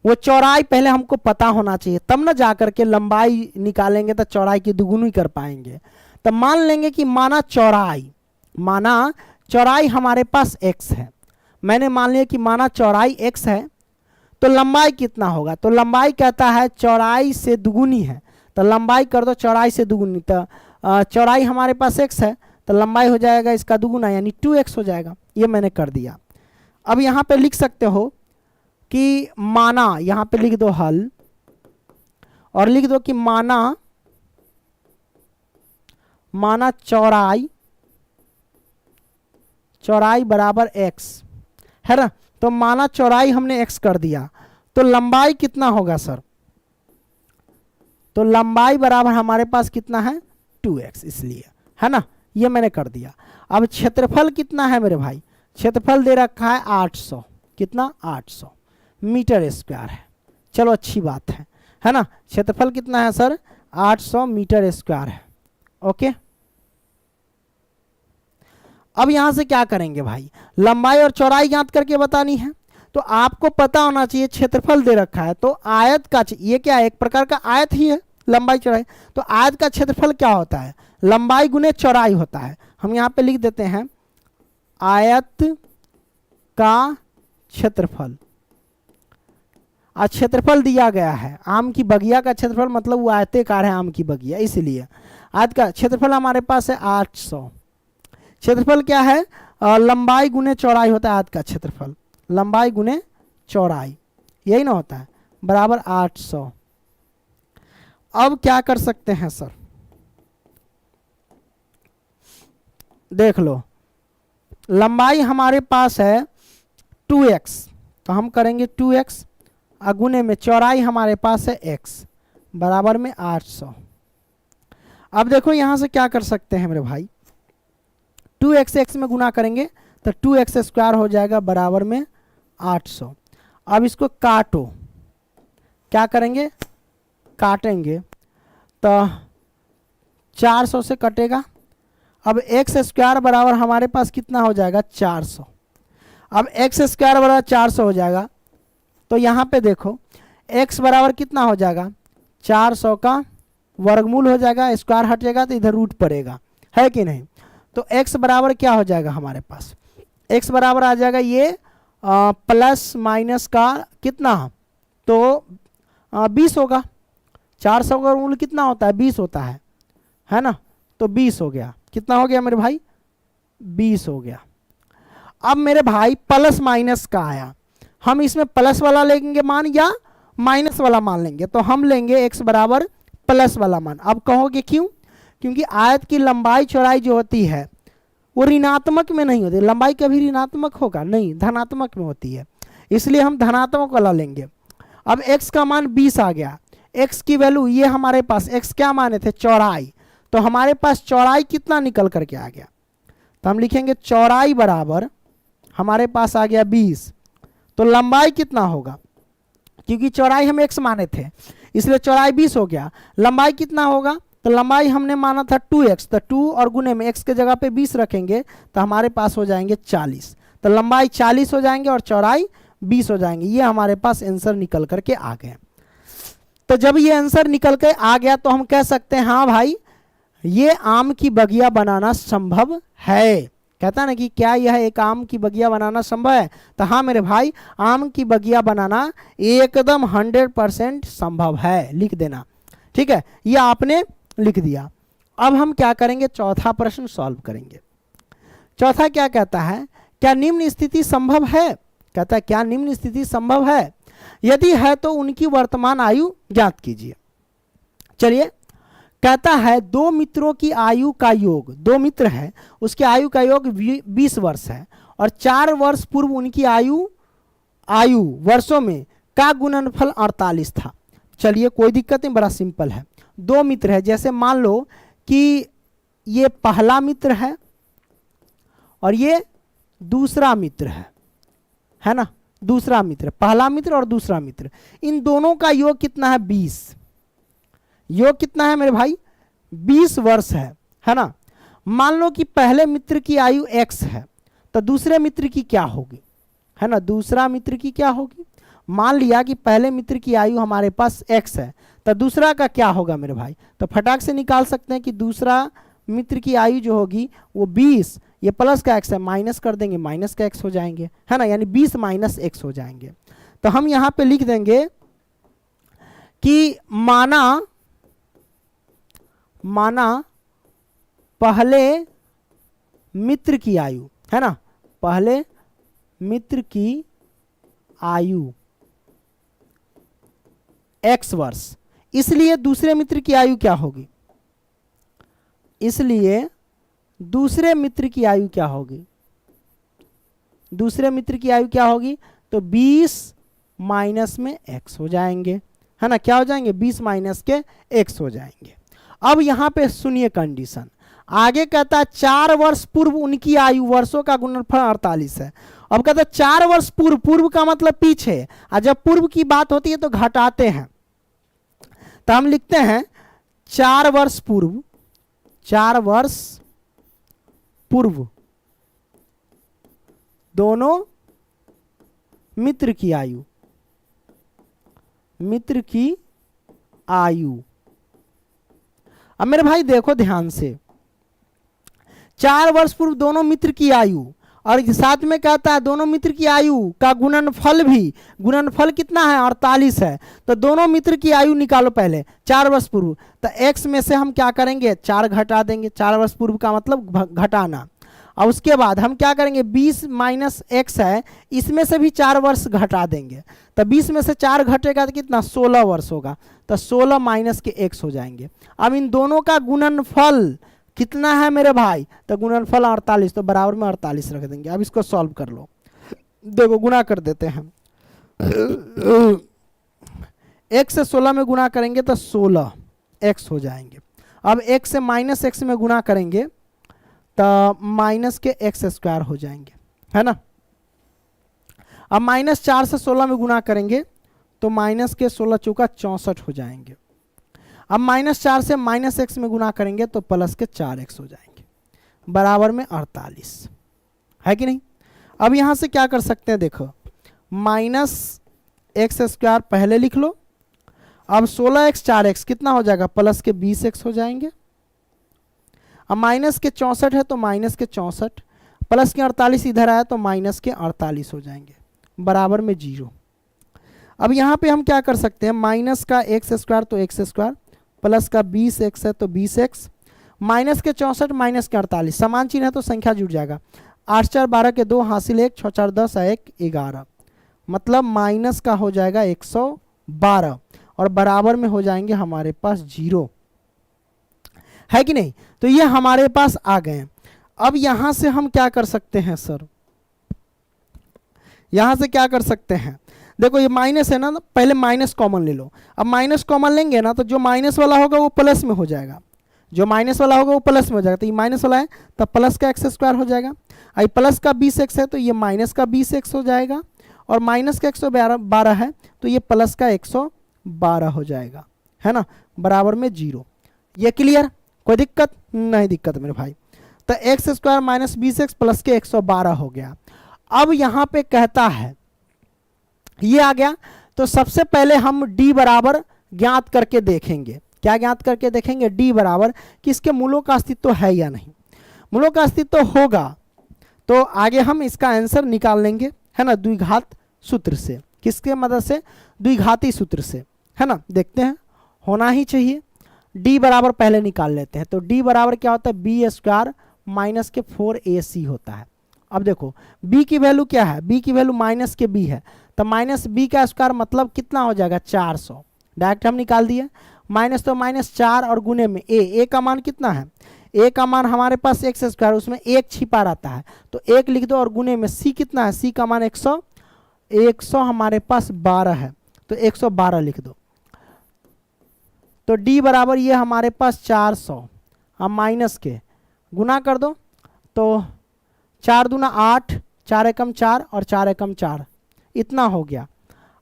वो चौड़ाई पहले हमको पता होना चाहिए, तब ना जाकर के लंबाई निकालेंगे तो चौड़ाई की दुगुनी कर पाएंगे। तो मान लेंगे कि माना चौड़ाई हमारे पास x है, मैंने मान लिया कि माना चौड़ाई x है, तो लंबाई कितना होगा, तो लंबाई कहता है चौड़ाई से दुगुनी है, तो लंबाई कर दो चौड़ाई से दुगुनी। तो चौड़ाई हमारे पास x है तो लंबाई हो जाएगा इसका दुगुना यानी 2x हो जाएगा। ये मैंने कर दिया। अब यहाँ पे लिख सकते हो कि माना, यहाँ पे लिख दो हल और लिख दो कि माना चौड़ाई बराबर x है ना। तो माना चौड़ाई हमने x कर दिया, तो लंबाई कितना होगा सर, तो लंबाई बराबर हमारे पास कितना है 2x, इसलिए है ना। ये मैंने कर दिया। अब क्षेत्रफल कितना है मेरे भाई, क्षेत्रफल दे रखा है 800, कितना 800 मीटर स्क्वायर है। चलो अच्छी बात है ना। क्षेत्रफल कितना है सर 800 मीटर स्क्वायर है। ओके, अब यहां से क्या करेंगे भाई, लंबाई और चौड़ाई ज्ञात करके बतानी है। तो आपको पता होना चाहिए क्षेत्रफल दे रखा है, तो आयत का, ये क्या है एक प्रकार का आयत ही है, लंबाई चौड़ाई। तो आयत का क्षेत्रफल क्या होता है, लंबाई गुने चौड़ाई होता है। हम यहाँ पे लिख देते हैं आयत का क्षेत्रफल। आज क्षेत्रफल दिया गया है आम की बगिया का क्षेत्रफल, मतलब वो आयताकार है आम की बगिया, इसलिए आयत का क्षेत्रफल हमारे पास है 800। क्षेत्रफल क्या है, लंबाई गुने चौड़ाई होता है आयत का क्षेत्रफल, लंबाई गुने चौड़ाई, यही ना होता है, बराबर 800। अब क्या कर सकते हैं सर, देख लो लंबाई हमारे पास है 2x, तो हम करेंगे 2x अगुने में चौड़ाई हमारे पास है x बराबर में 800। अब देखो यहां से क्या कर सकते हैं मेरे भाई, 2x x में गुना करेंगे तो 2x स्क्वायर हो जाएगा बराबर में 800। अब इसको काटो, क्या करेंगे काटेंगे तो 400 से कटेगा। अब x स्क्वायर बराबर हमारे पास कितना हो जाएगा 400। अब x स्क्वायर बराबर 400 हो जाएगा, तो यहाँ पे देखो x बराबर कितना हो जाएगा 400 का वर्गमूल हो जाएगा, स्क्वायर हटेगा तो इधर रूट पड़ेगा, है कि नहीं। तो x बराबर क्या हो जाएगा हमारे पास, x बराबर आ जाएगा ये प्लस माइनस का कितना, तो 20 होगा। 400 का वर्गमूल कितना होता है 20 होता है ना। तो 20 हो गया, कितना हो गया मेरे भाई 20 हो गया। अब मेरे भाई प्लस माइनस का आया, हम इसमें प्लस वाला लेंगे मान या माइनस वाला मान लेंगे, तो हम लेंगे x बराबर प्लस वाला मान। अब कहोगे क्यों, क्योंकि आयत की लंबाई चौड़ाई जो होती है वो ऋणात्मक में नहीं होती, लंबाई कभी ऋणात्मक होगा नहीं, धनात्मक में होती है, इसलिए हम धनात्मक वाला लेंगे। अब x का मान 20 आ गया, x की वैल्यू ये हमारे पास x क्या माने थे चौड़ाई, तो हमारे पास चौड़ाई कितना निकल करके आ गया, तो हम लिखेंगे चौड़ाई बराबर हमारे पास आ गया 20, तो लंबाई कितना होगा, क्योंकि चौड़ाई हम x माने थे इसलिए चौड़ाई 20 हो गया। लंबाई कितना होगा, तो लंबाई हमने माना था 2x, तो 2 और गुने में x के जगह पे 20 रखेंगे तो हमारे पास हो जाएंगे 40, तो लंबाई 40 हो जाएंगे और चौड़ाई 20 हो जाएंगे। ये हमारे पास आंसर निकल करके आ गए। तो जब ये आंसर निकल के आ गया तो हम कह सकते हैं हाँ भाई ये आम की बगिया बनाना संभव है, कहता है ना कि क्या यह एक आम की बगिया बनाना संभव है, तो हाँ मेरे भाई, आम की बगिया बनाना एकदम 100% संभव है, लिख देना। ठीक है, ये आपने लिख दिया। अब हम क्या करेंगे, चौथा प्रश्न सॉल्व करेंगे। चौथा क्या कहता है, क्या निम्न स्थिति संभव है, कहता है क्या निम्न स्थिति संभव है, यदि है तो उनकी वर्तमान आयु ज्ञात कीजिए। चलिए, कहता है दो मित्रों की आयु का योग, दो मित्र है उसकी आयु का योग 20 वर्ष है और 4 वर्ष पूर्व उनकी आयु वर्षों में का गुणनफल 48 था। चलिए कोई दिक्कत नहीं, बड़ा सिंपल है। दो मित्र है, जैसे मान लो कि ये पहला मित्र है और ये दूसरा मित्र है ना, दूसरा मित्र, पहला मित्र और दूसरा मित्र, इन दोनों का योग कितना है, 20। योग कितना है मेरे भाई, 20 वर्ष है ना। मान लो कि पहले मित्र की आयु x है, तो दूसरे मित्र की क्या होगी, है ना, दूसरा मित्र की क्या होगी। मान लिया कि पहले मित्र की आयु हमारे पास x है, तो दूसरा का क्या होगा मेरे भाई, तो फटाक से निकाल सकते हैं कि दूसरा मित्र की आयु जो होगी वो 20, ये प्लस का x है, माइनस कर देंगे, माइनस का x हो जाएंगे, है ना, यानी 20 माइनस x हो जाएंगे। तो हम यहां पे लिख देंगे कि माना पहले मित्र की आयु, है ना, पहले मित्र की आयु x वर्ष, इसलिए दूसरे मित्र की आयु क्या होगी, इसलिए दूसरे मित्र की आयु क्या होगी, दूसरे मित्र की आयु क्या होगी, तो 20 माइनस में x हो जाएंगे, है ना, क्या हो जाएंगे, 20 माइनस के x हो जाएंगे। अब यहां पे सुनिए कंडीशन, आगे कहता है 4 वर्ष पूर्व उनकी आयु, वर्षों का गुणनफल 48 है। अब कहता है 4 वर्ष पूर्व, पूर्व का मतलब पीछे, और जब पूर्व की बात होती है तो घटाते हैं, तो हम लिखते हैं 4 वर्ष पूर्व, 4 वर्ष पूर्व दोनों मित्र की आयु, मित्र की आयु। अब मेरे भाई देखो ध्यान से, 4 वर्ष पूर्व दोनों मित्र की आयु, और साथ में कहता है दोनों मित्र की आयु का गुणनफल भी, गुणनफल कितना है, 48 है। तो दोनों मित्र की आयु निकालो पहले, 4 वर्ष पूर्व, तो x में से हम क्या करेंगे, 4 घटा देंगे, 4 वर्ष पूर्व का मतलब घटाना। और उसके बाद हम क्या करेंगे, 20 माइनस x है, इसमें से भी 4 वर्ष घटा देंगे, तो 20 में से 4 घटेगा तो कितना, 16 वर्ष होगा, तो 16 माइनस के x हो जाएंगे। अब इन दोनों का गुणनफल कितना है मेरे भाई, तो गुणनफल 48, तो बराबर में 48 रख देंगे। अब इसको सॉल्व कर लो, देखो गुणा कर देते हैं, x से 16 में गुणा करेंगे तो 16x हो जाएंगे। अब x से माइनस x में गुणा करेंगे तो माइनस के x स्क्वायर हो जाएंगे, है ना। अब माइनस 4 से 16 में गुणा करेंगे तो माइनस के 16 चौका 64 हो जाएंगे। अब माइनस 4 से माइनस x में गुणा करेंगे तो प्लस के 4x हो जाएंगे, बराबर में 48, है कि नहीं। अब यहां से क्या कर सकते हैं, देखो माइनस x स्क्वायर पहले लिख लो, अब 16x 4x कितना हो जाएगा, प्लस के 20x हो जाएंगे। अब माइनस के 64 है तो माइनस के 64, प्लस के 48 इधर आया तो माइनस के 48 हो जाएंगे, बराबर में 0। अब यहाँ पे हम क्या कर सकते हैं, माइनस का x स्क्वायर तो x स्क्वायर, प्लस का 20x है तो 20x, माइनस के 64 माइनस के 48, समान चिन्ह है तो संख्या जुड़ जाएगा। 8 4 12 के 2 हासिल 1, 6 4 10 1 11, मतलब माइनस का हो जाएगा 112 और बराबर में हो जाएंगे हमारे पास 0, है कि नहीं। तो ये हमारे पास आ गए। अब यहां से हम क्या कर सकते हैं सर, यहां से क्या कर सकते हैं, देखो ये माइनस है ना, पहले माइनस कॉमन ले लो। अब माइनस कॉमन लेंगे ना तो जो माइनस वाला होगा वो प्लस में हो जाएगा, जो माइनस वाला होगा वो प्लस में हो जाएगा, तो ये माइनस वाला है तब प्लस का x स्क्वायर हो जाएगा। आई प्लस का 20x है तो ये माइनस का 20x हो जाएगा, और माइनस का 112 है तो ये प्लस का 112 हो जाएगा, है ना, बराबर में 0। ये क्लियर, कोई दिक्कत नहीं, दिक्कत मेरे भाई। तो x square minus 20x plus के 112 हो गया। अब यहाँ पे कहता है ये आ गया, तो सबसे पहले हम d बराबर ज्ञात करके देखेंगे। क्या ज्ञात करके देखेंगे, d बराबर कि इसके मूलों का अस्तित्व है या नहीं। मूलों का अस्तित्व होगा तो आगे हम इसका आंसर निकाल लेंगे, है ना, द्विघात सूत्र से। किसके मदद से? द्विघाती सूत्र से, है ना। देखते हैं, होना ही चाहिए। d बराबर पहले निकाल लेते हैं। तो d बराबर क्या होता है? बी स्क्वायर माइनस के 4ac होता है। अब देखो b की वैल्यू क्या है? b की वैल्यू माइनस के b है, तो माइनस b का स्क्वायर मतलब कितना हो जाएगा? 400। डायरेक्ट हम निकाल दिए। माइनस तो माइनस 4 और गुने में a का मान कितना है? a का मान हमारे पास एक्स स्क्वायर, उसमें एक छिपा रहता है तो 1 लिख दो, और गुने में c कितना है? c का मान 100, 100 हमारे पास 12 है तो 112 लिख दो। तो d बराबर ये हमारे पास 400, अब माइनस के गुना कर दो, तो 4 दूना 8, 4 एकम 4 और 4 एकम 4, इतना हो गया।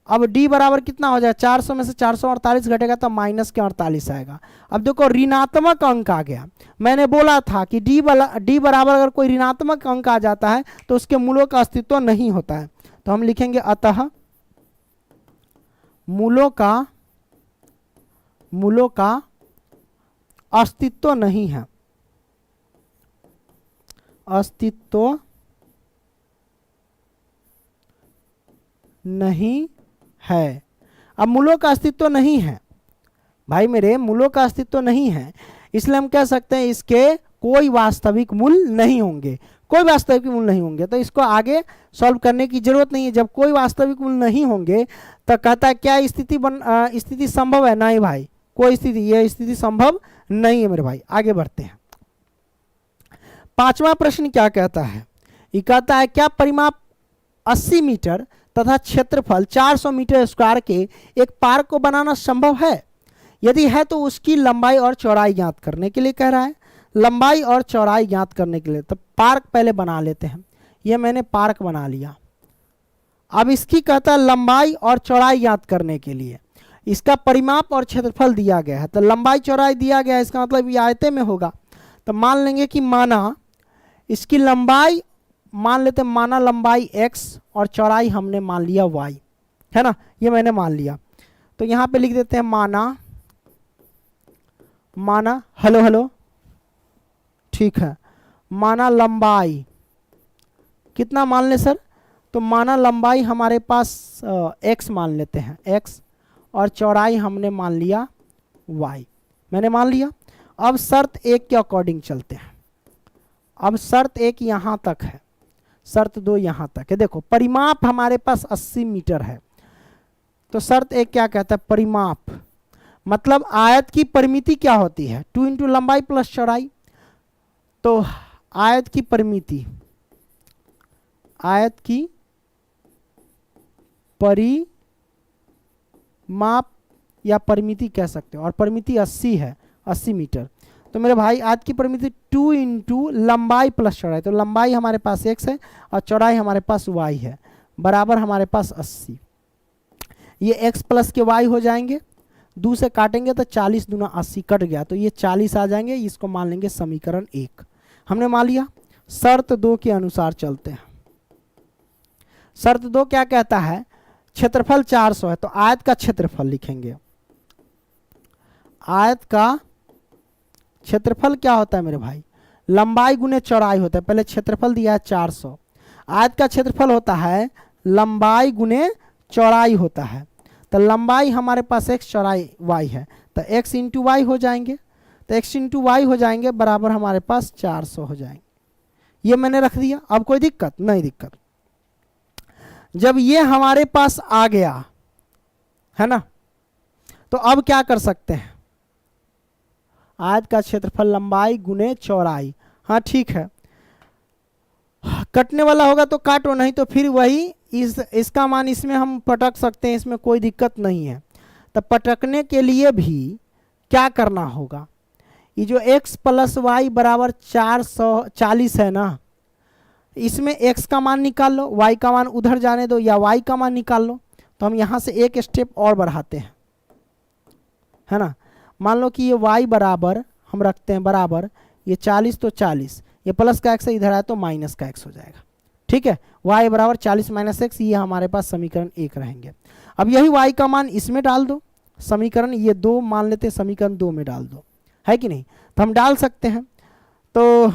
अब d बराबर कितना हो जाए? 400 में से 448 घटेगा तो माइनस के 48 आएगा। अब देखो ऋणात्मक अंक आ गया। मैंने बोला था कि d बराबर अगर कोई ऋणात्मक अंक आ जाता है तो उसके मूलों का अस्तित्व नहीं होता है। तो हम लिखेंगे अतः मूलों का अस्तित्व नहीं है, अस्तित्व नहीं है। अब मूलों का अस्तित्व नहीं है भाई मेरे, मूलों का अस्तित्व नहीं है, इसलिए हम कह सकते हैं इसके कोई वास्तविक मूल नहीं होंगे, कोई वास्तविक मूल नहीं होंगे। तो इसको आगे सॉल्व करने की जरूरत नहीं है। जब कोई वास्तविक मूल नहीं होंगे तो कहता है क्या स्थिति संभव है? नहीं भाई, कोई स्थिति, यह स्थिति संभव नहीं है मेरे भाई। आगे बढ़ते हैं। 5वां प्रश्न क्या कहता है? ये कहता है क्या परिमाप 80 मीटर तथा क्षेत्रफल 400 मीटर स्क्वायर के एक पार्क को बनाना संभव है? यदि है तो उसकी लंबाई और चौड़ाई ज्ञात करने के लिए कह रहा है। लंबाई और चौड़ाई ज्ञात करने के लिए, तो पार्क पहले बना लेते हैं। ये मैंने पार्क बना लिया। अब इसकी कहता है लंबाई और चौड़ाई ज्ञात करने के लिए इसका परिमाप और क्षेत्रफल दिया गया है। तो लंबाई चौड़ाई दिया गया है, इसका मतलब ये आयते में होगा। तो मान लेंगे कि माना इसकी लंबाई, मान लेते माना लंबाई x और चौड़ाई हमने मान लिया y, है ना, ये मैंने मान लिया। तो यहाँ पे लिख देते हैं माना हेलो ठीक है, माना लंबाई कितना मान ले सर? तो माना लंबाई हमारे पास x मान लेते हैं, x, और चौड़ाई हमने मान लिया y, मैंने मान लिया। अब शर्त 1 के अकॉर्डिंग चलते हैं। अब शर्त 1 यहाँ तक है, शर्त 2 यहाँ तक है। देखो परिमाप हमारे पास 80 मीटर है, तो शर्त 1 क्या कहता है? परिमाप मतलब आयत की परिमिति क्या होती है? 2 इंटू लंबाई प्लस चौड़ाई। तो आयत की परिमिति, आयत की परिमाप या परिमिति कह सकते हो, और परिमिति 80 है, 80 मीटर। तो मेरे भाई आयत की परिमिति 2 इंटू लंबाई प्लस चौड़ाई, तो लंबाई हमारे पास x है और चौड़ाई हमारे पास y है, बराबर हमारे पास 80। ये x प्लस के y हो जाएंगे, 2 से काटेंगे तो 40 दूना 80 कट गया, तो ये 40 आ जाएंगे। इसको मान लेंगे समीकरण 1, हमने मान लिया। शर्त 2 के अनुसार चलते हैं। शर्त 2 क्या कहता है? क्षेत्रफल 400 है, तो आयत का क्षेत्रफल लिखेंगे। आयत का क्षेत्रफल क्या होता है मेरे भाई? लंबाई गुने चौड़ाई होता है। पहले क्षेत्रफल दिया है 400, आयत का क्षेत्रफल होता है लंबाई गुने चौड़ाई होता है। तो लंबाई हमारे पास x, चौड़ाई y है, तो x इंटू वाई हो जाएंगे, तो x इंटू वाई हो जाएंगे, बराबर हमारे पास 400 हो जाएंगे। ये मैंने रख दिया। अब कोई दिक्कत नहीं? दिक्कत जब ये हमारे पास आ गया है ना, तो अब क्या कर सकते हैं? आयत का क्षेत्रफल लंबाई गुने चौड़ाई, हाँ ठीक है, कटने वाला होगा तो काटो, नहीं तो फिर वही इसका मान इसमें हम पटक सकते हैं, इसमें कोई दिक्कत नहीं है। तो पटकने के लिए भी क्या करना होगा? ये जो x प्लस वाई बराबर 440 है ना, इसमें x का मान निकाल लो, y का मान उधर जाने दो, या y का मान निकाल लो। तो हम यहाँ से एक स्टेप और बढ़ाते हैं, है ना। मान लो कि ये y बराबर हम रखते हैं बराबर, ये 40 तो 40, ये प्लस का x है, इधर आया तो माइनस का x हो जाएगा, ठीक है। y बराबर 40 माइनस x, ये हमारे पास समीकरण 1 रहेंगे। अब यही y का मान इसमें डाल दो, समीकरण ये 2 मान लेते हैं, समीकरण 2 में डाल दो, है कि नहीं? तो हम डाल सकते हैं। तो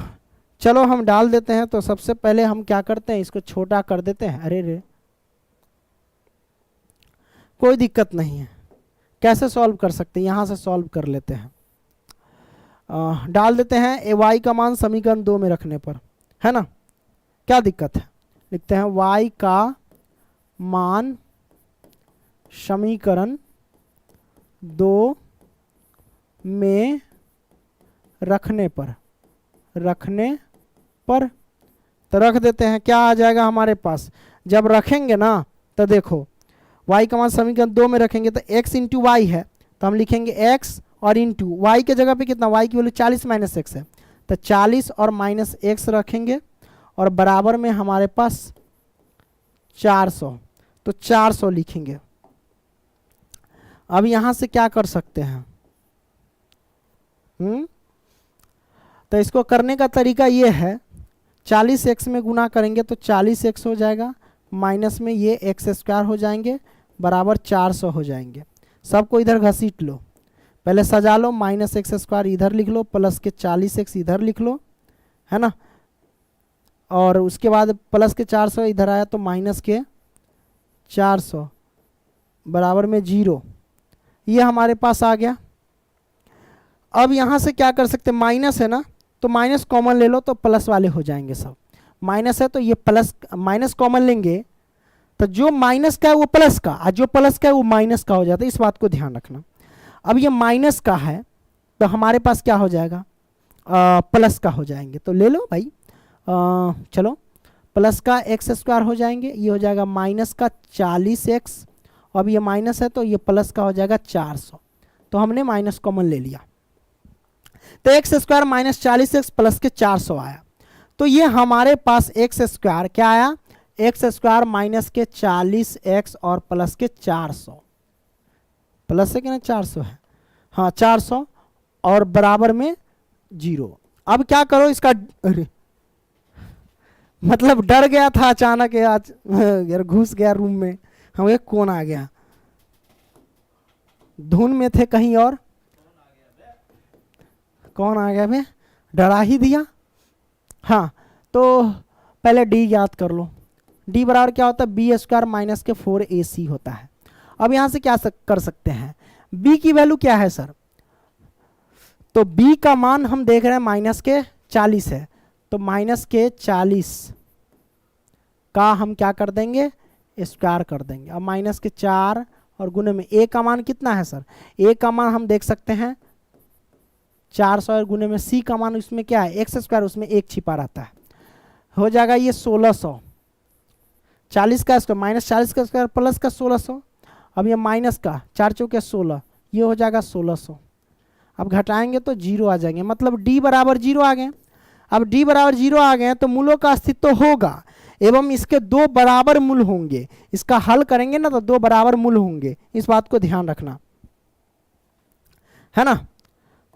चलो हम डाल देते हैं। तो सबसे पहले हम क्या करते हैं, इसको छोटा कर देते हैं। अरे रे, कोई दिक्कत नहीं है, कैसे सॉल्व कर सकते हैं, यहाँ से सॉल्व कर लेते हैं। डाल देते हैं y का मान समीकरण 2 में रखने पर, है ना, क्या दिक्कत है। लिखते हैं y का मान समीकरण 2 में रखने पर तो रख देते हैं। क्या आ जाएगा हमारे पास, जब रखेंगे ना तो देखो y का मान समीकरण 2 में रखेंगे तो x इंटू वाई है, तो हम लिखेंगे x और इंटू y के जगह पे कितना, y की वैल्यू 40 माइनस x है, तो 40 और माइनस x रखेंगे और बराबर में हमारे पास 400, तो 400 लिखेंगे। अब यहां से क्या कर सकते हैं, तो इसको करने का तरीका ये है, 40x में गुना करेंगे तो 40x हो जाएगा, माइनस में ये x स्क्वायर हो जाएंगे, बराबर 400 हो जाएंगे। सबको इधर घसीट लो, पहले सजा लो, माइनस एक्स स्क्वायर इधर लिख लो, प्लस के 40x इधर लिख लो, है ना, और उसके बाद प्लस के 400 इधर आया तो माइनस के 400 बराबर में 0, ये हमारे पास आ गया। अब यहाँ से क्या कर सकते हैं, माइनस है ना, तो माइनस कॉमन ले लो तो प्लस वाले हो जाएंगे सब। माइनस है तो ये प्लस, माइनस कॉमन लेंगे तो जो माइनस का है वो प्लस का, और जो प्लस का है वो माइनस का हो जाता है, इस बात को ध्यान रखना। अब ये माइनस का है तो हमारे पास क्या हो जाएगा, प्लस का हो जाएंगे, तो ले लो भाई। चलो प्लस का एक्स स्क्वायर हो जाएंगे, ये हो जाएगा माइनस का 40x, अब ये माइनस है तो ये प्लस का हो जाएगा 400, तो हमने माइनस कॉमन ले लिया, तो x square minus 40x plus के 400 आया। तो ये हमारे पास एक्स स्क्वायर क्या आया, एक्स स्क्वायर माइनस के 40x और प्लस के 400, प्लस है कि ना 400 है, हाँ 400 और बराबर में 0। अब क्या करो इसका, अरे मतलब डर गया था अचानक यार, घुस गया रूम में, हम एक कौन आ गया, धुन में थे कहीं और, कौन आ गया, मैं डरा ही दिया। हाँ तो पहले डी याद कर लो, डी बराबर क्या होता है, बी स्क्वायर माइनस के 4ac होता है। अब यहां से क्या कर सकते हैं, b की वैल्यू क्या है सर, तो b का मान हम देख रहे हैं माइनस के 40 है, तो माइनस के 40 का हम क्या कर देंगे, स्क्वायर कर देंगे। अब माइनस के 4 और गुने में a का मान कितना है सर, a का मान हम देख सकते हैं 400 और गुने में c का मान, उसमें क्या है एक्स स्क्वायर, उसमें 1 छिपा रहता है, हो जाएगा ये 1600, 40 का स्क्वायर माइनस 40 का स्क्वायर प्लस का 1600, अब ये माइनस का 4 चौके 16, ये हो जाएगा 1600। अब घटाएंगे तो 0 आ जाएंगे, मतलब d बराबर 0 आ गए। अब d बराबर 0 आ गए तो मूलों का अस्तित्व होगा एवं इसके 2 बराबर मूल होंगे, इसका हल करेंगे ना तो 2 बराबर मूल होंगे, इस बात को ध्यान रखना, है ना।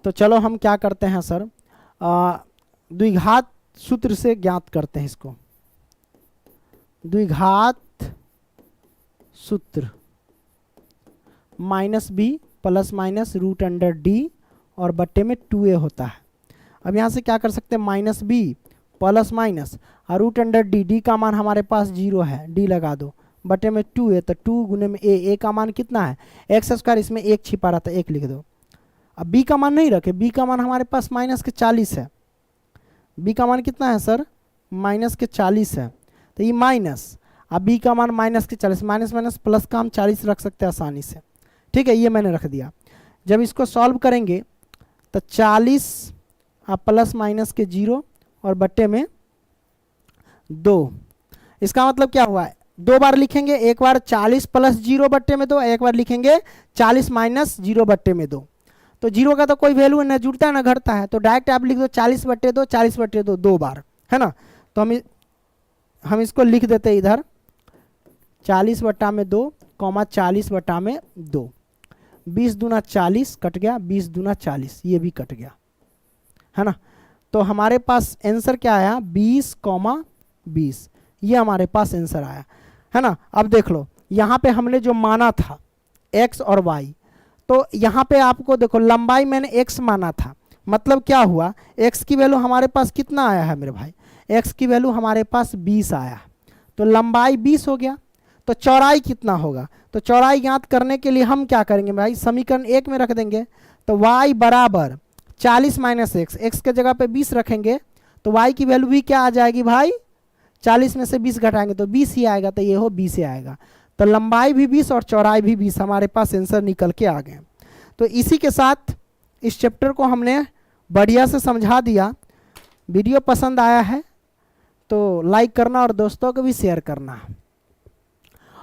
तो चलो हम क्या करते हैं सर, द्विघात सूत्र से ज्ञात करते हैं इसको, द्विघात सूत्र minus B plus minus root under D और बट्टे में 2a होता है। अब यहाँ से क्या कर सकते हैं, माइनस बी प्लस माइनस और रूट अंडर डी, डी का मान हमारे पास 0 है, डी लगा दो, बटे में 2a, तो 2 गुने में a का मान कितना है एक्स स्क्वायर, इसमें 1 छिपा रहता है, 1 लिख दो। अब b का मान नहीं रखे, b का मान हमारे पास माइनस के 40 है, b का मान कितना है सर, माइनस के 40 है, तो ये माइनस, अब b का मान माइनस के 40, माइनस माइनस प्लस का हम 40 रख सकते हैं आसानी से, ठीक है, ये मैंने रख दिया। जब इसको सॉल्व करेंगे तो 40 प्लस माइनस के 0 और बट्टे में 2, इसका मतलब क्या हुआ है, 2 बार लिखेंगे, एक बार 40 प्लस 0 बट्टे में 2, एक बार लिखेंगे 40 माइनस 0 बट्टे में 2। तो 0 का तो कोई वैल्यू न जुड़ता है ना घटता है, तो डायरेक्ट आप लिख दो 40 बट्टे 2, 40 बट्टे 2, 2 बार, है ना। तो हम इसको लिख देते इधर 40 बट्टा में 2 कॉमा 40 बट्टा में 2, 20 दूना 40 कट गया, 20 दूना 40 ये भी कट गया, है ना। तो हमारे पास आंसर क्या आया, 20,20, ये हमारे पास आंसर आया, है ना। अब देख लो यहाँ पे हमने जो माना था x और y, तो यहाँ पे आपको देखो लंबाई मैंने x माना था, मतलब क्या हुआ, x की वैल्यू हमारे पास कितना आया है मेरे भाई, x की वैल्यू हमारे पास 20 आया, तो लंबाई 20 हो गया। तो चौड़ाई कितना होगा, तो चौड़ाई ज्ञात करने के लिए हम क्या करेंगे भाई, समीकरण 1 में रख देंगे। तो y बराबर 40 माइनस एक्स, एक्स के जगह पे 20 रखेंगे तो y की वैल्यू भी क्या आ जाएगी भाई, 40 में से 20 घटाएंगे तो 20 ही आएगा, तो ये हो 20 ही आएगा। तो लंबाई भी 20 और चौड़ाई भी 20, हमारे पास आंसर निकल के आ गए। तो इसी के साथ इस चैप्टर को हमने बढ़िया से समझा दिया। वीडियो पसंद आया है तो लाइक करना और दोस्तों को भी शेयर करना।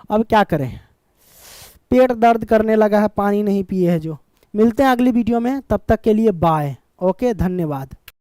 अब क्या करें, पेट दर्द करने लगा है, पानी नहीं पिए है जो। मिलते हैं अगली वीडियो में, तब तक के लिए बाय। ओके, धन्यवाद।